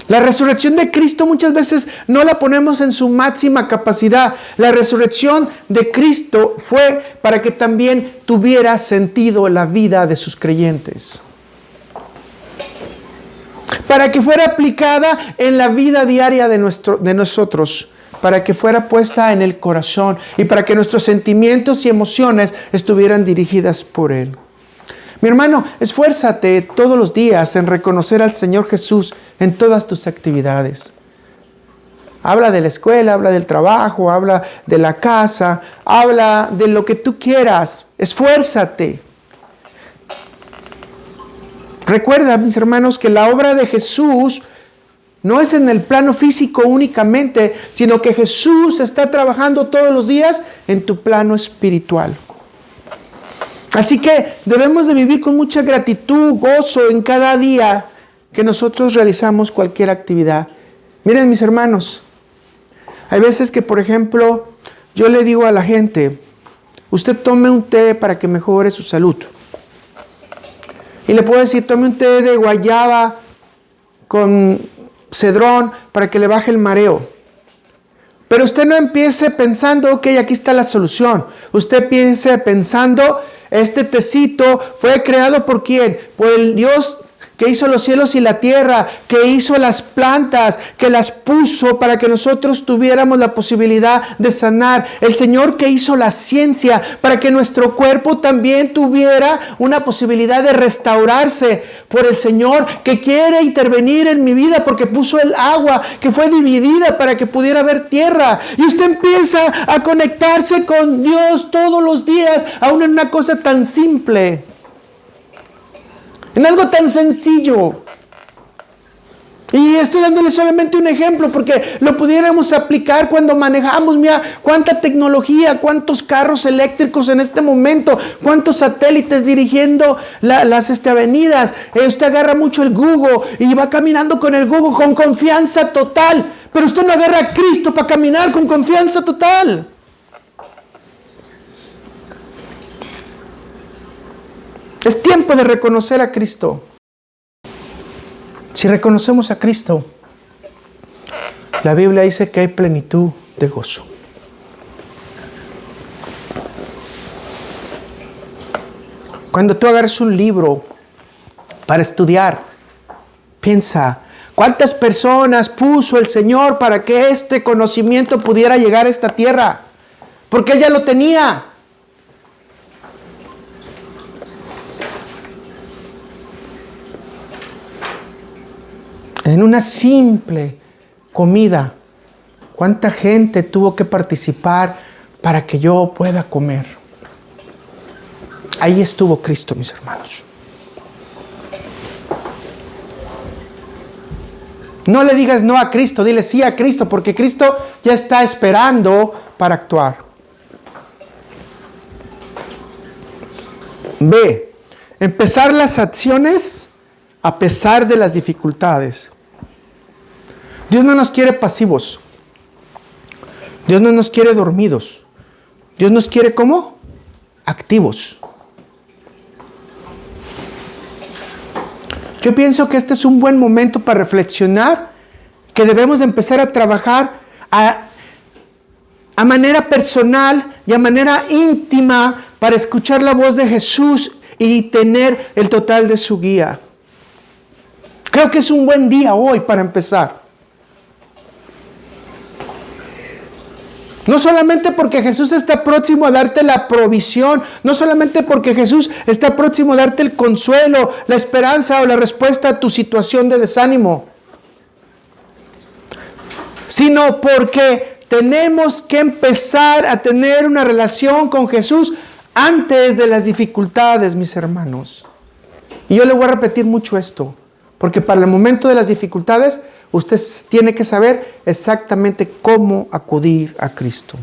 Speaker 1: La resurrección de Cristo muchas veces no la ponemos en su máxima capacidad. La resurrección de Cristo fue para que también tuviera sentido la vida de sus creyentes. Para que fuera aplicada en la vida diaria de nosotros. Para que fuera puesta en el corazón y para que nuestros sentimientos y emociones estuvieran dirigidas por Él. Mi hermano, esfuérzate todos los días en reconocer al Señor Jesús en todas tus actividades. Habla de la escuela, habla del trabajo, habla de la casa, habla de lo que tú quieras. Esfuérzate. Recuerda, mis hermanos, que la obra de Jesús no es en el plano físico únicamente, sino que Jesús está trabajando todos los días en tu plano espiritual. Así que debemos de vivir con mucha gratitud, gozo en cada día que nosotros realizamos cualquier actividad. Miren, mis hermanos, hay veces que, por ejemplo, yo le digo a la gente, usted tome un té para que mejore su salud. Y le puedo decir, tome un té de guayaba con cedrón para que le baje el mareo. Pero usted no empiece pensando, ok, aquí está la solución. Usted piense pensando, este tecito fue creado ¿por quién? Por el Dios que hizo los cielos y la tierra, que hizo las plantas, que las puso para que nosotros tuviéramos la posibilidad de sanar. El Señor que hizo la ciencia para que nuestro cuerpo también tuviera una posibilidad de restaurarse. Por el Señor que quiere intervenir en mi vida porque puso el agua que fue dividida para que pudiera haber tierra. Y usted empieza a conectarse con Dios todos los días, aún en una cosa tan simple. En algo tan sencillo. Y estoy dándole solamente un ejemplo porque lo pudiéramos aplicar cuando manejamos. Mira, cuánta tecnología, cuántos carros eléctricos en este momento, cuántos satélites dirigiendo las avenidas. Usted agarra mucho el Google y va caminando con el Google con confianza total. Pero usted no agarra a Cristo para caminar con confianza total. Es tiempo de reconocer a Cristo. Si reconocemos a Cristo, la Biblia dice que hay plenitud de gozo. Cuando tú agarras un libro para estudiar, piensa, ¿cuántas personas puso el Señor para que este conocimiento pudiera llegar a esta tierra? Porque Él ya lo tenía. En una simple comida, ¿cuánta gente tuvo que participar para que yo pueda comer? Ahí estuvo Cristo, mis hermanos. No le digas no a Cristo, dile sí a Cristo, porque Cristo ya está esperando para actuar. B. Empezar las acciones a pesar de las dificultades. Dios no nos quiere pasivos. Dios no nos quiere dormidos. Dios nos quiere ¿cómo? Activos. Yo pienso que este es un buen momento para reflexionar que debemos de empezar a trabajar a manera personal y a manera íntima para escuchar la voz de Jesús y tener el total de su guía. Creo que es un buen día hoy para empezar. No solamente porque Jesús está próximo a darte la provisión, no solamente porque Jesús está próximo a darte el consuelo, la esperanza o la respuesta a tu situación de desánimo, sino porque tenemos que empezar a tener una relación con Jesús antes de las dificultades, mis hermanos. Y yo le voy a repetir mucho esto, porque para el momento de las dificultades, usted tiene que saber exactamente cómo acudir a Cristo.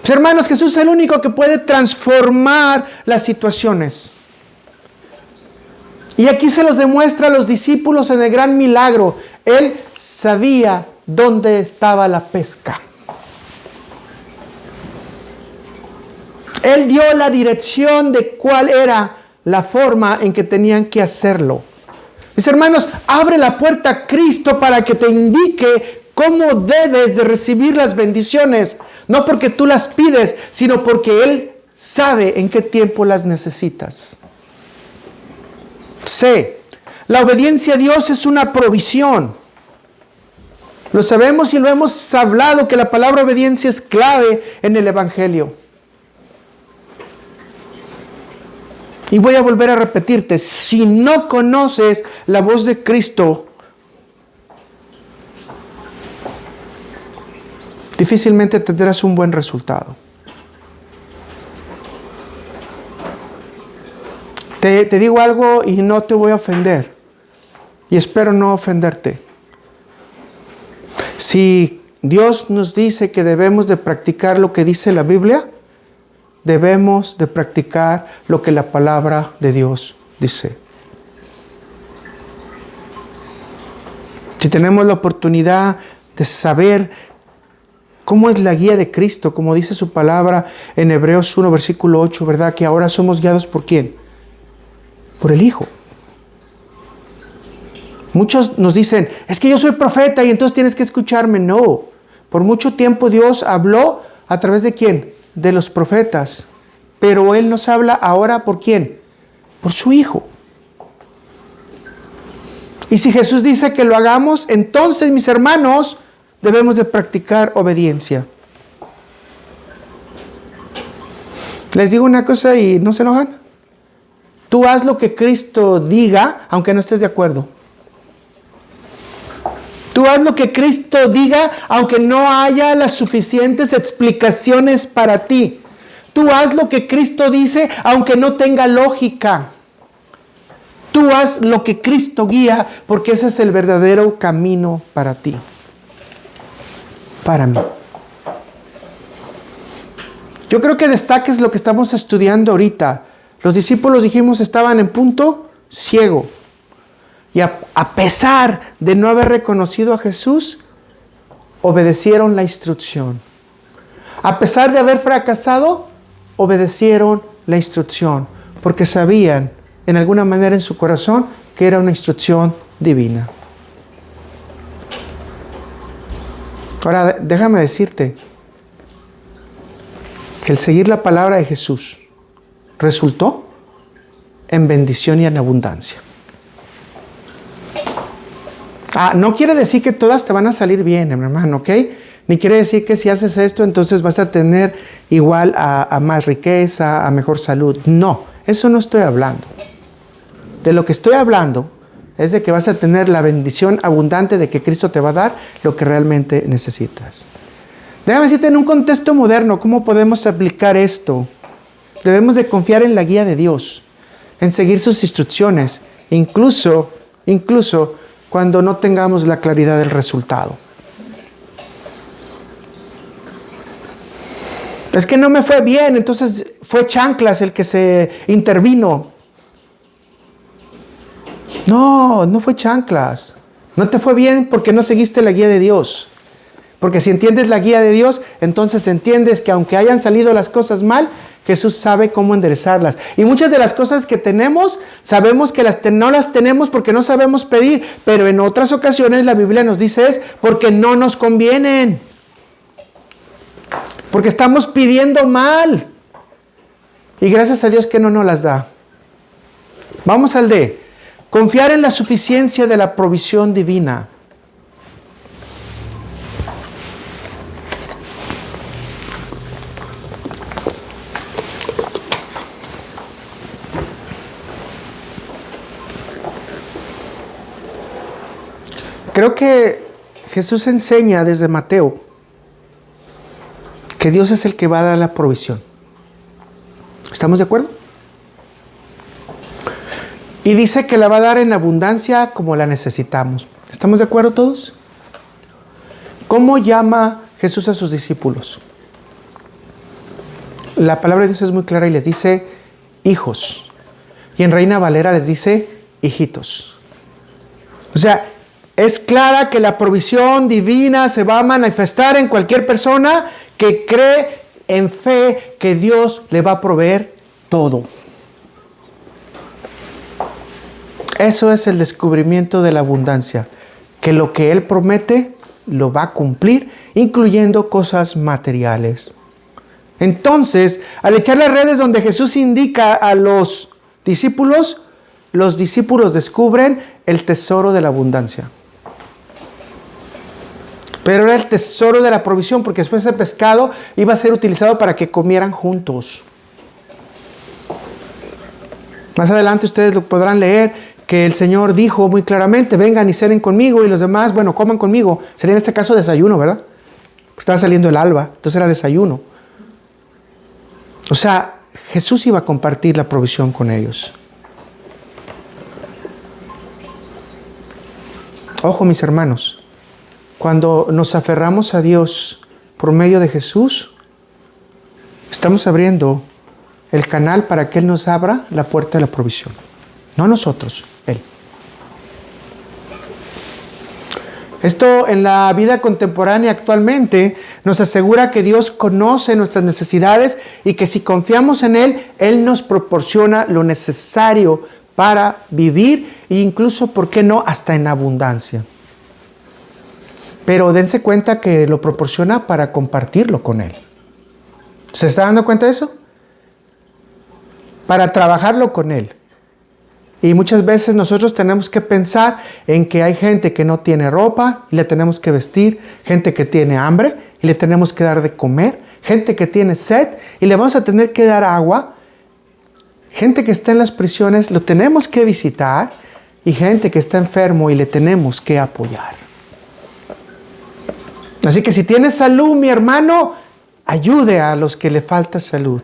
Speaker 1: Mis hermanos, Jesús es el único que puede transformar las situaciones. Y aquí se los demuestra a los discípulos en el gran milagro. Él sabía dónde estaba la pesca. Él dio la dirección de cuál era la forma en que tenían que hacerlo. Mis hermanos, abre la puerta a Cristo para que te indique cómo debes de recibir las bendiciones. No porque tú las pides, sino porque Él sabe en qué tiempo las necesitas. C. La obediencia a Dios es una provisión. Lo sabemos y lo hemos hablado que la palabra obediencia es clave en el Evangelio. Y voy a volver a repetirte, si no conoces la voz de Cristo, difícilmente tendrás un buen resultado. Te digo algo y no te voy a ofender. Y espero no ofenderte. Si Dios nos dice que debemos de practicar lo que dice la Biblia, debemos de practicar lo que la palabra de Dios dice. Si tenemos la oportunidad de saber cómo es la guía de Cristo, como dice su palabra en Hebreos 1, versículo 8, ¿verdad? Que ahora somos guiados ¿por quién? Por el Hijo. Muchos nos dicen, es que yo soy profeta y entonces tienes que escucharme. No, por mucho tiempo Dios habló a través de ¿quién? De los profetas. Pero Él nos habla ahora ¿por quién? Por su Hijo. Y si Jesús dice que lo hagamos, entonces, mis hermanos, debemos de practicar obediencia. Les digo una cosa y no se enojan. Tú haz lo que Cristo diga, aunque no estés de acuerdo. Tú haz lo que Cristo diga, aunque no haya las suficientes explicaciones para ti. Tú haz lo que Cristo dice, aunque no tenga lógica. Tú haz lo que Cristo guía, porque ese es el verdadero camino para ti. Para mí. Yo creo que destaques lo que estamos estudiando ahorita. Los discípulos, dijimos, estaban en punto ciego. Y a pesar de no haber reconocido a Jesús, obedecieron la instrucción. A pesar de haber fracasado, obedecieron la instrucción. Porque sabían, en alguna manera en su corazón, que era una instrucción divina. Ahora, déjame decirte que el seguir la palabra de Jesús resultó en bendición y en abundancia. No quiere decir que todas te van a salir bien, hermano, ¿ok? Ni quiere decir que si haces esto, entonces vas a tener igual a más riqueza, a mejor salud. No, eso no estoy hablando. De lo que estoy hablando es de que vas a tener la bendición abundante de que Cristo te va a dar lo que realmente necesitas. Déjame decirte, en un contexto moderno, ¿cómo podemos aplicar esto? Debemos de confiar en la guía de Dios, en seguir sus instrucciones, incluso cuando no tengamos la claridad del resultado. Es que no me fue bien, entonces fue chanclas el que se intervino. No fue chanclas. No te fue bien porque no seguiste la guía de Dios. Porque si entiendes la guía de Dios, entonces entiendes que aunque hayan salido las cosas mal, Jesús sabe cómo enderezarlas. Y muchas de las cosas que tenemos, sabemos que no las tenemos porque no sabemos pedir. Pero en otras ocasiones la Biblia nos dice es porque no nos convienen. Porque estamos pidiendo mal. Y gracias a Dios que no nos las da. Vamos al D. Confiar en la suficiencia de la provisión divina. Creo que Jesús enseña desde Mateo que Dios es el que va a dar la provisión. ¿Estamos de acuerdo? Y dice que la va a dar en abundancia como la necesitamos. ¿Estamos de acuerdo todos? ¿Cómo llama Jesús a sus discípulos? La palabra de Dios es muy clara y les dice hijos. Y en Reina Valera les dice hijitos. O sea, es clara que la provisión divina se va a manifestar en cualquier persona que cree en fe que Dios le va a proveer todo. Eso es el descubrimiento de la abundancia, que lo que Él promete lo va a cumplir, incluyendo cosas materiales. Entonces, al echar las redes donde Jesús indica a los discípulos descubren el tesoro de la abundancia. Pero era el tesoro de la provisión, porque después ese pescado iba a ser utilizado para que comieran juntos. Más adelante ustedes lo podrán leer, que el Señor dijo muy claramente, vengan y cenen conmigo, y los demás, bueno, coman conmigo. Sería en este caso desayuno, ¿verdad? Porque estaba saliendo el alba, entonces era desayuno. O sea, Jesús iba a compartir la provisión con ellos. Ojo, mis hermanos, cuando nos aferramos a Dios por medio de Jesús, estamos abriendo el canal para que Él nos abra la puerta de la provisión. No nosotros, Él. Esto en la vida contemporánea actualmente nos asegura que Dios conoce nuestras necesidades y que si confiamos en Él, Él nos proporciona lo necesario para vivir e incluso, ¿por qué no?, hasta en abundancia. Pero dense cuenta que lo proporciona para compartirlo con Él. ¿Se está dando cuenta de eso? Para trabajarlo con Él. Y muchas veces nosotros tenemos que pensar en que hay gente que no tiene ropa y le tenemos que vestir, gente que tiene hambre y le tenemos que dar de comer, gente que tiene sed y le vamos a tener que dar agua, gente que está en las prisiones lo tenemos que visitar y gente que está enfermo y le tenemos que apoyar. Así que si tiene salud, mi hermano, ayude a los que le falta salud.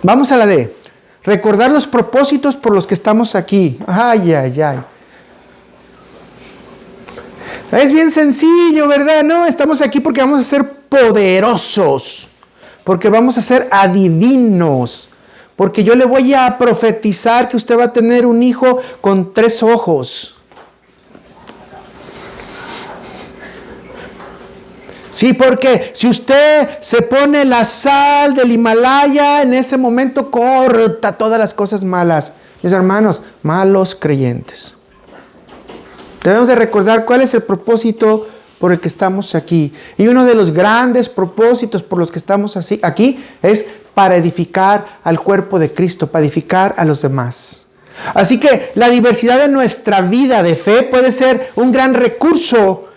Speaker 1: Vamos a la D. Recordar los propósitos por los que estamos aquí. Ay, ay, ay. Es bien sencillo, ¿verdad? No, estamos aquí porque vamos a ser poderosos. Porque vamos a ser adivinos. Porque yo le voy a profetizar que usted va a tener un hijo con 3 ojos. Sí, porque si usted se pone la sal del Himalaya, en ese momento corta todas las cosas malas. Mis hermanos, malos creyentes. Debemos de recordar cuál es el propósito por el que estamos aquí. Y uno de los grandes propósitos por los que estamos aquí es para edificar al cuerpo de Cristo, para edificar a los demás. Así que la diversidad de nuestra vida de fe puede ser un gran recurso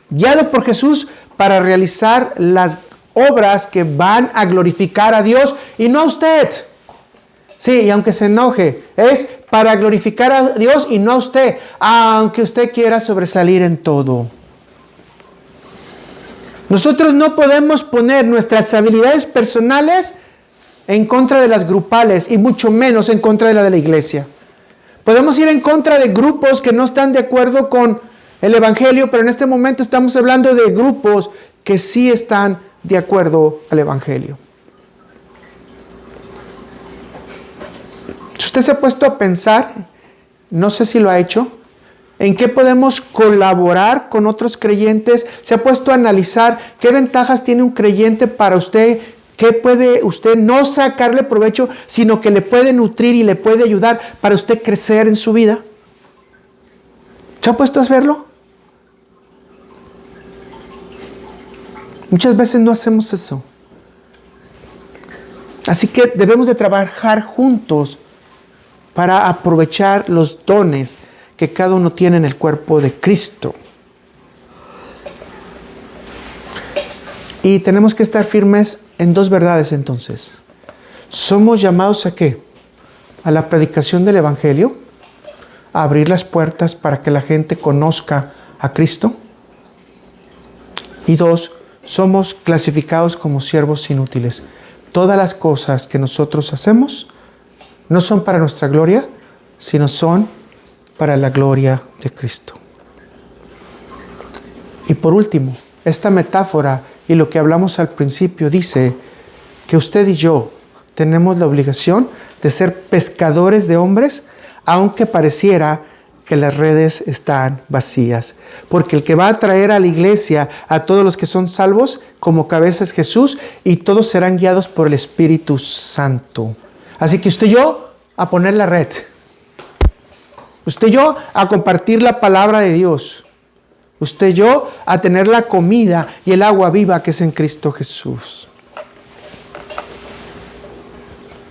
Speaker 1: guiado por Jesús para realizar las obras que van a glorificar a Dios y no a usted. Sí, y aunque se enoje, es para glorificar a Dios y no a usted, aunque usted quiera sobresalir en todo. Nosotros no podemos poner nuestras habilidades personales en contra de las grupales y mucho menos en contra de la iglesia. Podemos ir en contra de grupos que no están de acuerdo con el Evangelio, pero en este momento estamos hablando de grupos que sí están de acuerdo al Evangelio. Si usted se ha puesto a pensar, no sé si lo ha hecho, en qué podemos colaborar con otros creyentes, se ha puesto a analizar qué ventajas tiene un creyente para usted, qué puede usted no sacarle provecho, sino que le puede nutrir y le puede ayudar para usted crecer en su vida. ¿Se ha puesto a verlo? Muchas veces no hacemos eso. Así que debemos de trabajar juntos para aprovechar los dones que cada uno tiene en el cuerpo de Cristo. Y tenemos que estar firmes en 2 verdades entonces. ¿Somos llamados a qué? ¿A la predicación del Evangelio? a abrir las puertas para que la gente conozca a Cristo. Y 2, somos clasificados como siervos inútiles. Todas las cosas que nosotros hacemos no son para nuestra gloria, sino son para la gloria de Cristo. Y por último, esta metáfora y lo que hablamos al principio dice que usted y yo tenemos la obligación de ser pescadores de hombres, aunque pareciera que las redes están vacías. Porque el que va a traer a la iglesia a todos los que son salvos como cabeza es Jesús, y todos serán guiados por el Espíritu Santo. Así que usted y yo a poner la red. Usted y yo a compartir la palabra de Dios. Usted y yo a tener la comida y el agua viva que es en Cristo Jesús.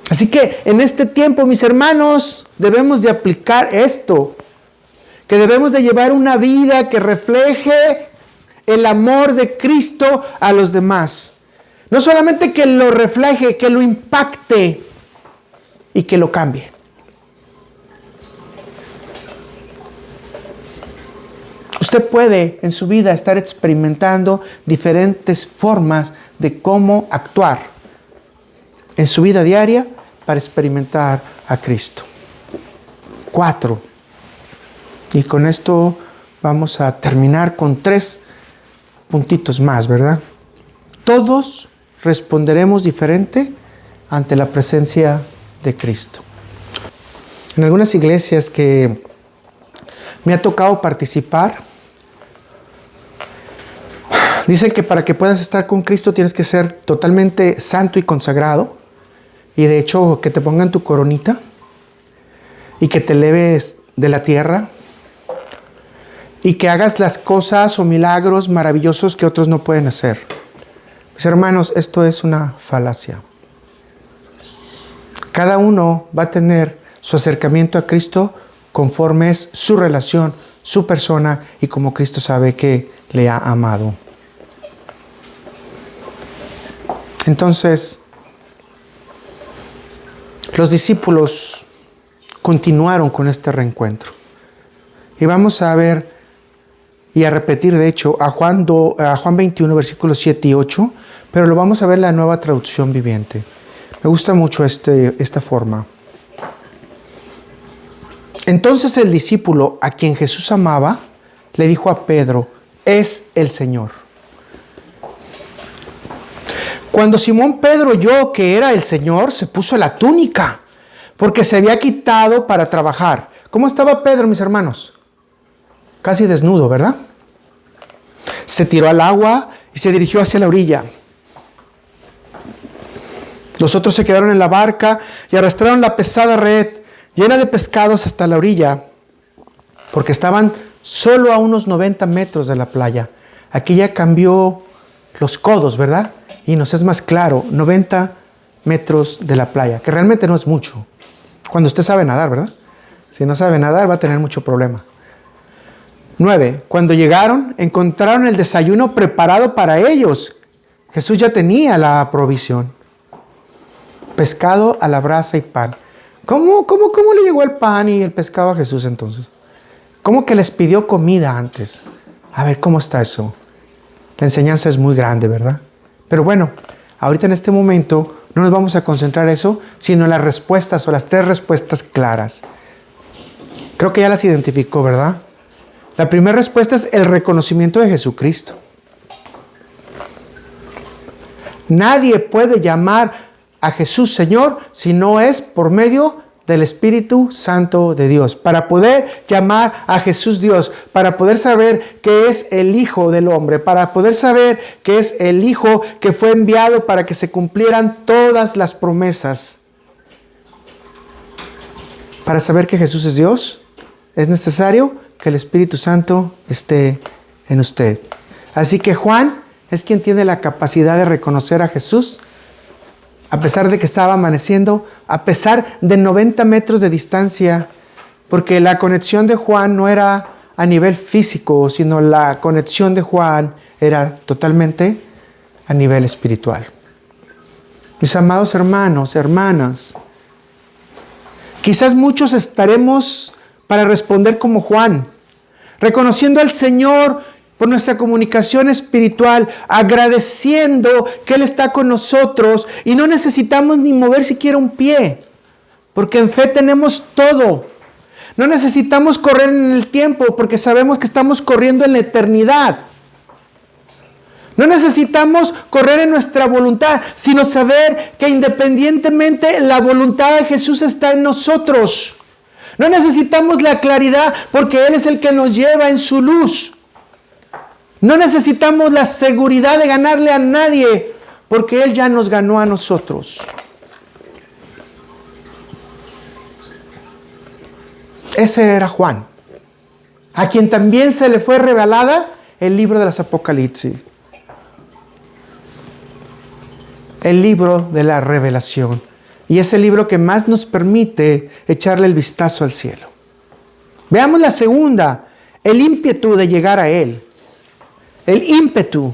Speaker 1: Así que en este tiempo, mis hermanos, debemos de aplicar esto. Que debemos de llevar una vida que refleje el amor de Cristo a los demás. No solamente que lo refleje, que lo impacte y que lo cambie. Usted puede en su vida estar experimentando diferentes formas de cómo actuar en su vida diaria para experimentar a Cristo. 4. Y con esto vamos a terminar con 3 puntitos más, ¿verdad? Todos responderemos diferente ante la presencia de Cristo. En algunas iglesias que me ha tocado participar, dicen que para que puedas estar con Cristo tienes que ser totalmente santo y consagrado. Y de hecho, que te pongan tu coronita y que te eleves de la tierra y que hagas las cosas o milagros maravillosos que otros no pueden hacer. Mis hermanos, esto es una falacia. Cada uno va a tener su acercamiento a Cristo conforme es su relación, su persona y como Cristo sabe que le ha amado. Entonces, los discípulos continuaron con este reencuentro. Y vamos a ver y a repetir, de hecho, a Juan 21, versículos 7 y 8, pero lo vamos a ver en la Nueva Traducción Viviente. Me gusta mucho esta forma. Entonces el discípulo a quien Jesús amaba le dijo a Pedro: es el Señor. Cuando Simón Pedro oyó que era el Señor, se puso la túnica, porque se había quitado para trabajar. ¿Cómo estaba Pedro, mis hermanos? Casi desnudo, ¿verdad? Se tiró al agua y se dirigió hacia la orilla. Los otros se quedaron en la barca y arrastraron la pesada red llena de pescados hasta la orilla, porque estaban solo a unos 90 metros de la playa. Aquí ya cambió los codos, ¿verdad? Y nos es más claro, 90 metros de la playa, que realmente no es mucho. Cuando usted sabe nadar, ¿verdad? Si no sabe nadar, va a tener mucho problema. 9. Cuando llegaron, encontraron el desayuno preparado para ellos. Jesús ya tenía la provisión. Pescado a la brasa y pan. ¿Cómo le llegó el pan y el pescado a Jesús entonces? ¿Cómo que les pidió comida antes? A ver, ¿cómo está eso? La enseñanza es muy grande, ¿verdad? Pero bueno, ahorita en este momento no nos vamos a concentrar en eso, sino en las respuestas o las 3 respuestas claras. Creo que ya las identificó, ¿verdad? La primera respuesta es el reconocimiento de Jesucristo. Nadie puede llamar a Jesús Señor si no es por medio del Espíritu Santo de Dios. Para poder llamar a Jesús Dios, para poder saber que es el Hijo del hombre, para poder saber que es el Hijo que fue enviado para que se cumplieran todas las promesas. Para saber que Jesús es Dios, es necesario que el Espíritu Santo esté en usted. Así que Juan es quien tiene la capacidad de reconocer a Jesús, a pesar de que estaba amaneciendo, a pesar de 90 metros de distancia, porque la conexión de Juan no era a nivel físico, sino la conexión de Juan era totalmente a nivel espiritual. Mis amados hermanos, hermanas, quizás muchos estaremos para responder como Juan, reconociendo al Señor por nuestra comunicación espiritual, agradeciendo que Él está con nosotros y no necesitamos ni mover siquiera un pie, porque en fe tenemos todo. No necesitamos correr en el tiempo, porque sabemos que estamos corriendo en la eternidad. No necesitamos correr en nuestra voluntad, sino saber que independientemente la voluntad de Jesús está en nosotros. No necesitamos la claridad porque Él es el que nos lleva en su luz. No necesitamos la seguridad de ganarle a nadie porque Él ya nos ganó a nosotros. Ese era Juan, a quien también se le fue revelada el libro de las Apocalipsis. El libro de la revelación. Y es el libro que más nos permite echarle el vistazo al cielo. Veamos la segunda, el ímpetu de llegar a Él. El ímpetu.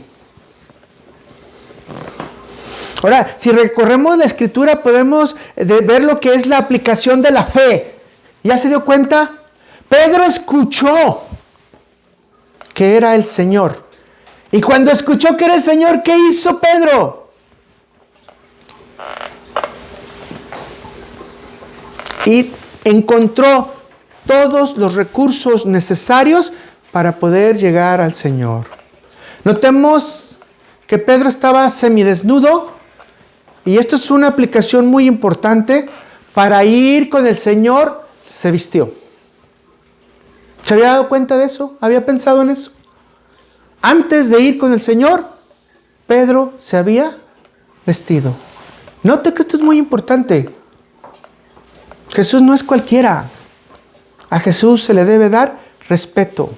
Speaker 1: Ahora, si recorremos la Escritura, podemos ver lo que es la aplicación de la fe. ¿Ya se dio cuenta? Pedro escuchó que era el Señor. Y cuando escuchó que era el Señor, ¿qué hizo Pedro? Y encontró todos los recursos necesarios para poder llegar al Señor. Notemos que Pedro estaba semidesnudo, y esto es una aplicación muy importante. Para ir con el Señor se vistió. ¿Se había dado cuenta de eso? ¿Había pensado en eso? Antes de ir con el Señor, Pedro se había vestido. Note que esto es muy importante. Jesús no es cualquiera. A Jesús se le debe dar respeto.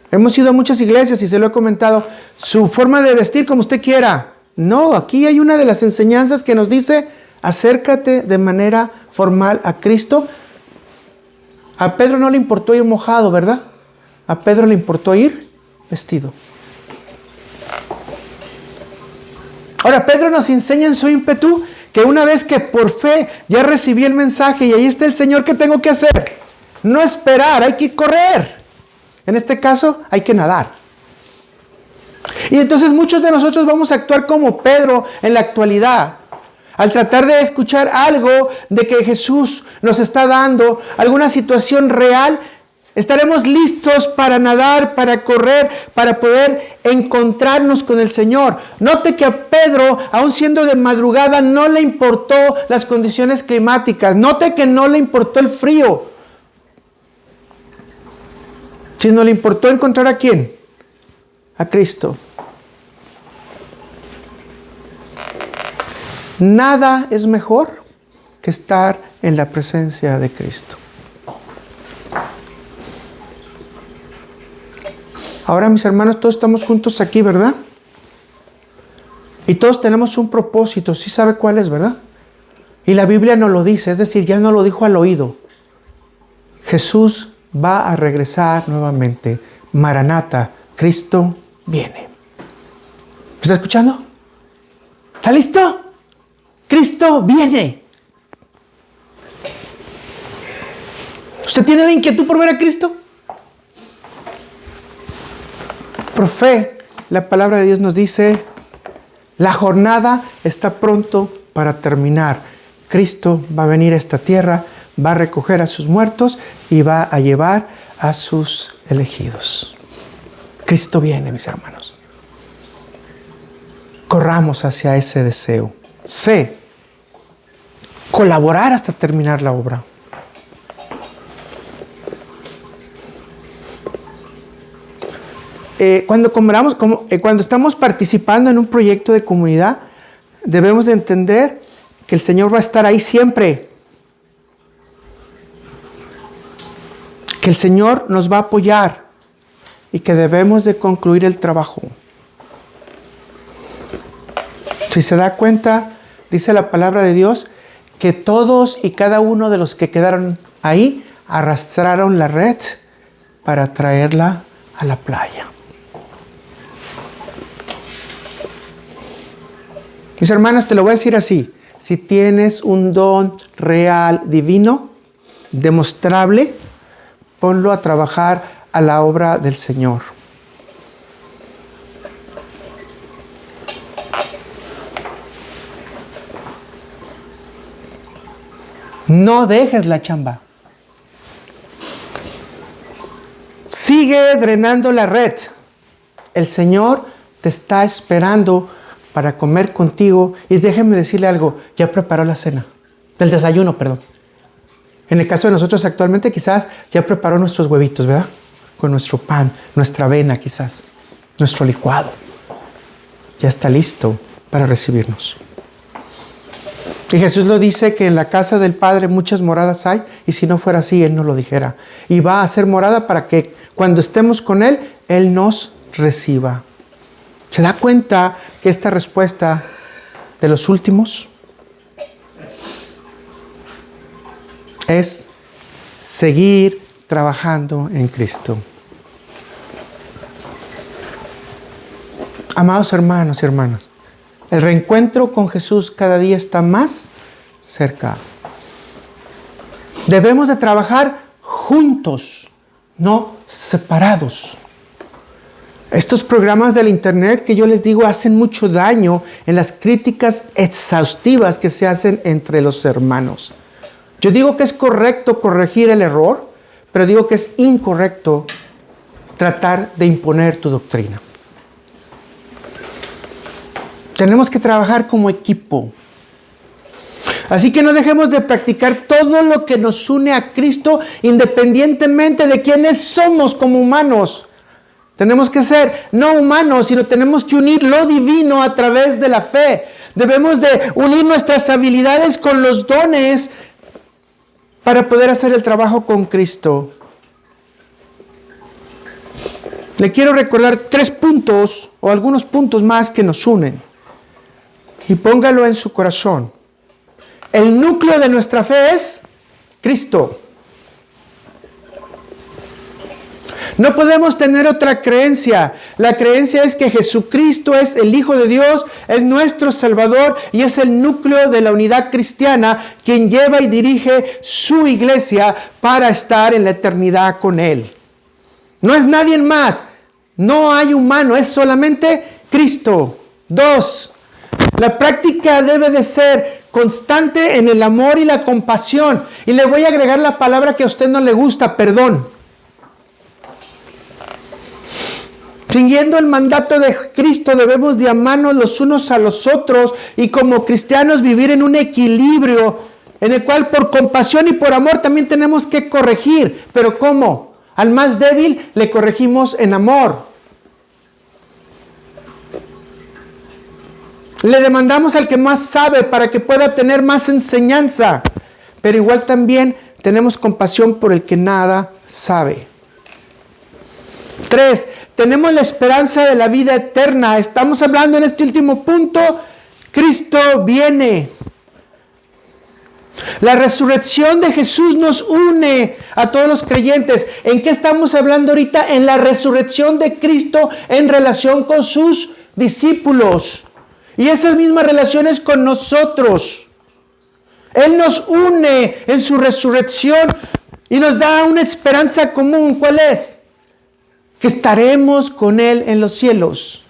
Speaker 1: Hemos ido a muchas iglesias y se lo he comentado. Su forma de vestir como usted quiera. No, aquí hay una de las enseñanzas que nos dice: acércate de manera formal a Cristo. A Pedro no le importó ir mojado, ¿verdad? A Pedro le importó ir vestido. Ahora, Pedro nos enseña en su ímpetu que una vez que por fe ya recibí el mensaje y ahí está el Señor, ¿qué tengo que hacer? No esperar, hay que correr. En este caso, hay que nadar. Y entonces muchos de nosotros vamos a actuar como Pedro en la actualidad. Al tratar de escuchar algo de que Jesús nos está dando, alguna situación real, estaremos listos para nadar, para correr, para poder encontrarnos con el Señor. Note que a Pedro, aun siendo de madrugada, no le importó las condiciones climáticas. Note que no le importó el frío, sino le importó encontrar ¿a quién? A Cristo. Nada es mejor que estar en la presencia de Cristo. Ahora, mis hermanos, todos estamos juntos aquí, ¿verdad? Y todos tenemos un propósito. Sí sabe cuál es, ¿verdad? Y la Biblia nos lo dice, es decir, ya no lo dijo al oído. Jesús va a regresar nuevamente. Maranata, Cristo viene. ¿Me está escuchando? ¿Está listo? Cristo viene. ¿Usted tiene la inquietud por ver a Cristo? Por fe, la palabra de Dios nos dice: la jornada está pronto para terminar. Cristo va a venir a esta tierra, va a recoger a sus muertos y va a llevar a sus elegidos. Cristo viene, mis hermanos. Corramos hacia ese deseo. C. Colaborar hasta terminar la obra. Cuando estamos participando en un proyecto de comunidad, debemos de entender que el Señor va a estar ahí siempre. Que el Señor nos va a apoyar y que debemos de concluir el trabajo. Si se da cuenta, dice la palabra de Dios, que todos y cada uno de los que quedaron ahí arrastraron la red para traerla a la playa. Mis hermanos, te lo voy a decir así: si tienes un don real, divino, demostrable, ponlo a trabajar a la obra del Señor. No dejes la chamba. Sigue drenando la red. El Señor te está esperando para comer contigo. Y déjeme decirle algo, ya preparó la cena. El desayuno, perdón. En el caso de nosotros actualmente quizás ya preparó nuestros huevitos, ¿verdad? Con nuestro pan, nuestra avena quizás, nuestro licuado. Ya está listo para recibirnos. Y Jesús lo dice que en la casa del Padre muchas moradas hay, y si no fuera así, Él no lo dijera. Y va a hacer morada para que cuando estemos con Él, Él nos reciba. ¿Se da cuenta que esta respuesta de los últimos es seguir trabajando en Cristo? Amados hermanos y hermanas, el reencuentro con Jesús cada día está más cerca. Debemos de trabajar juntos, no separados. Estos programas del internet que yo les digo hacen mucho daño en las críticas exhaustivas que se hacen entre los hermanos. Yo digo que es correcto corregir el error, pero digo que es incorrecto tratar de imponer tu doctrina. Tenemos que trabajar como equipo. Así que no dejemos de practicar todo lo que nos une a Cristo, independientemente de quiénes somos como humanos. Tenemos que ser no humanos, sino tenemos que unir lo divino a través de la fe. Debemos de unir nuestras habilidades con los dones para poder hacer el trabajo con Cristo. Le quiero recordar 3 puntos o algunos puntos más que nos unen. Y póngalo en su corazón. El núcleo de nuestra fe es Cristo. No podemos tener otra creencia. La creencia es que Jesucristo es el Hijo de Dios, es nuestro Salvador y es el núcleo de la unidad cristiana, quien lleva y dirige su iglesia para estar en la eternidad con Él. No es nadie más. No hay humano, es solamente Cristo. 2. La práctica debe de ser constante en el amor y la compasión. Y le voy a agregar la palabra que a usted no le gusta, perdón. Siguiendo el mandato de Cristo, debemos de amarnos los unos a los otros y como cristianos vivir en un equilibrio en el cual por compasión y por amor también tenemos que corregir. ¿Pero cómo? Al más débil le corregimos en amor. Le demandamos al que más sabe para que pueda tener más enseñanza. Pero igual también tenemos compasión por el que nada sabe. 3. Tenemos la esperanza de la vida eterna. Estamos hablando en este último punto. Cristo viene. La resurrección de Jesús nos une a todos los creyentes. ¿En qué estamos hablando ahorita? En la resurrección de Cristo en relación con sus discípulos. Y esas mismas relaciones con nosotros. Él nos une en su resurrección y nos da una esperanza común. ¿Cuál es? Que estaremos con Él en los cielos.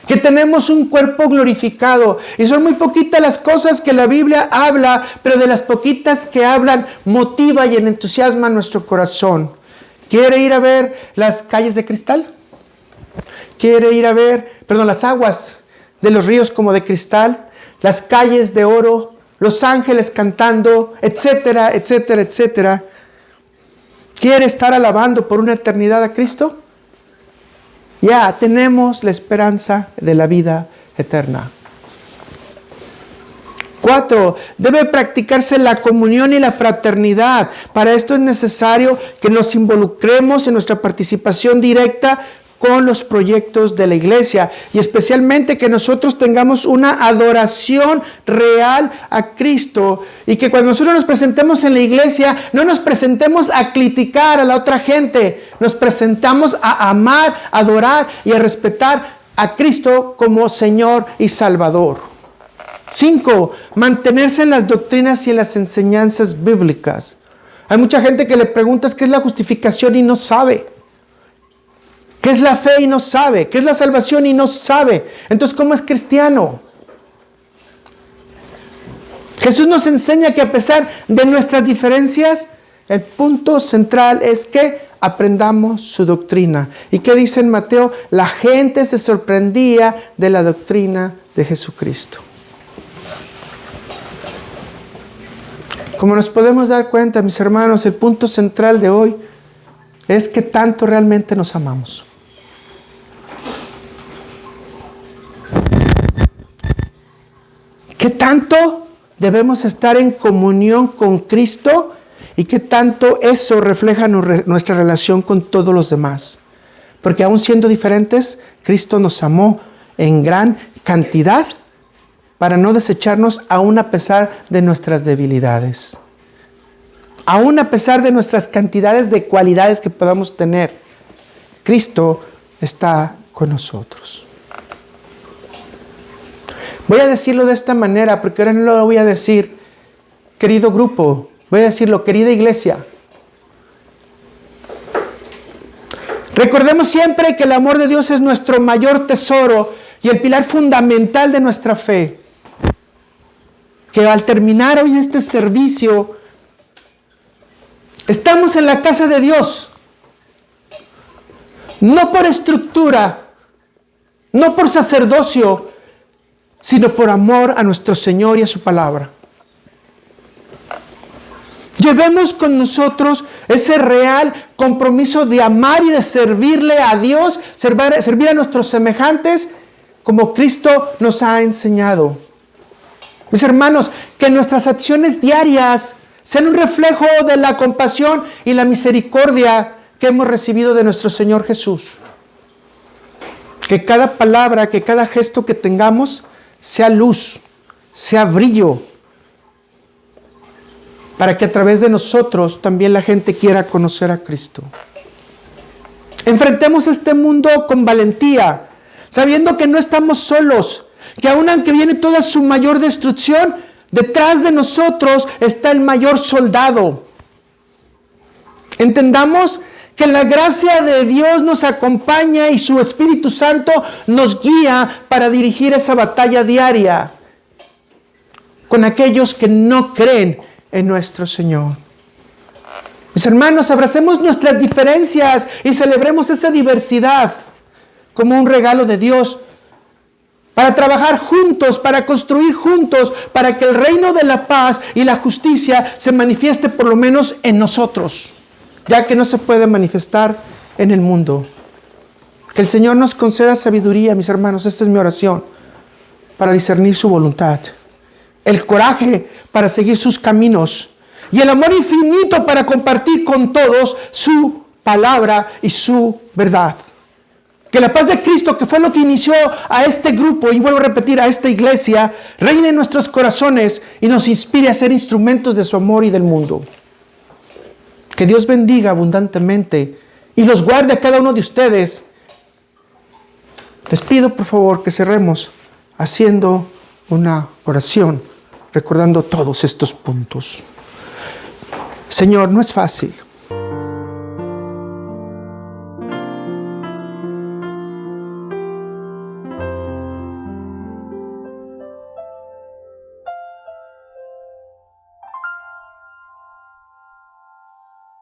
Speaker 1: Que tenemos un cuerpo glorificado. Y son muy poquitas las cosas que la Biblia habla, pero de las poquitas que hablan, motiva y entusiasma nuestro corazón. ¿Quiere ir a ver las calles de cristal? ¿Quiere ir a ver, las aguas de los ríos como de cristal? Las calles de oro, los ángeles cantando, etcétera, etcétera, etcétera. ¿Quiere estar alabando por una eternidad a Cristo? Ya tenemos la esperanza de la vida eterna. 4. Debe practicarse la comunión y la fraternidad. Para esto es necesario que nos involucremos en nuestra participación directa con los proyectos de la iglesia y especialmente que nosotros tengamos una adoración real a Cristo y que cuando nosotros nos presentemos en la iglesia no nos presentemos a criticar a la otra gente, nos presentamos a amar, a adorar y a respetar a Cristo como Señor y Salvador. 5. Mantenerse en las doctrinas y en las enseñanzas bíblicas. Hay mucha gente que le preguntas qué es la justificación y no sabe. ¿Qué es la fe y no sabe? ¿Qué es la salvación y no sabe? Entonces, ¿cómo es cristiano? Jesús nos enseña que a pesar de nuestras diferencias, el punto central es que aprendamos su doctrina. ¿Y qué dice en Mateo? La gente se sorprendía de la doctrina de Jesucristo. Como nos podemos dar cuenta, mis hermanos, el punto central de hoy es que tanto realmente nos amamos. ¿Qué tanto debemos estar en comunión con Cristo y qué tanto eso refleja nuestra relación con todos los demás? Porque aún siendo diferentes, Cristo nos amó en gran cantidad para no desecharnos aún a pesar de nuestras debilidades. Aún a pesar de nuestras cantidades de cualidades que podamos tener, Cristo está con nosotros. Voy a decirlo de esta manera, porque ahora no lo voy a decir, querido grupo, voy a decirlo, querida iglesia. Recordemos siempre que el amor de Dios es nuestro mayor tesoro y el pilar fundamental de nuestra fe. Que al terminar hoy este servicio, estamos en la casa de Dios. No por estructura, no por sacerdocio, sino por amor a nuestro Señor y a su palabra. Llevemos con nosotros ese real compromiso de amar y de servirle a Dios, servir a nuestros semejantes como Cristo nos ha enseñado. Mis hermanos, que nuestras acciones diarias sean un reflejo de la compasión y la misericordia que hemos recibido de nuestro Señor Jesús. Que cada palabra, que cada gesto que tengamos sea luz, sea brillo, para que a través de nosotros también la gente quiera conocer a Cristo. Enfrentemos este mundo con valentía, sabiendo que no estamos solos, que aun aunque viene toda su mayor destrucción, detrás de nosotros está el mayor soldado. Entendamos que la gracia de Dios nos acompaña y su Espíritu Santo nos guía para dirigir esa batalla diaria con aquellos que no creen en nuestro Señor. Mis hermanos, abracemos nuestras diferencias y celebremos esa diversidad como un regalo de Dios para trabajar juntos, para construir juntos, para que el reino de la paz y la justicia se manifieste por lo menos en nosotros, ya que no se puede manifestar en el mundo. Que el Señor nos conceda sabiduría, mis hermanos, esta es mi oración, para discernir su voluntad, el coraje para seguir sus caminos y el amor infinito para compartir con todos su palabra y su verdad. Que la paz de Cristo, que fue lo que inició a este grupo, y vuelvo a repetir, a esta iglesia, reine en nuestros corazones y nos inspire a ser instrumentos de su amor y del mundo. Que Dios bendiga abundantemente y los guarde a cada uno de ustedes. Les pido por favor que cerremos haciendo una oración, recordando todos estos puntos. Señor, no es fácil.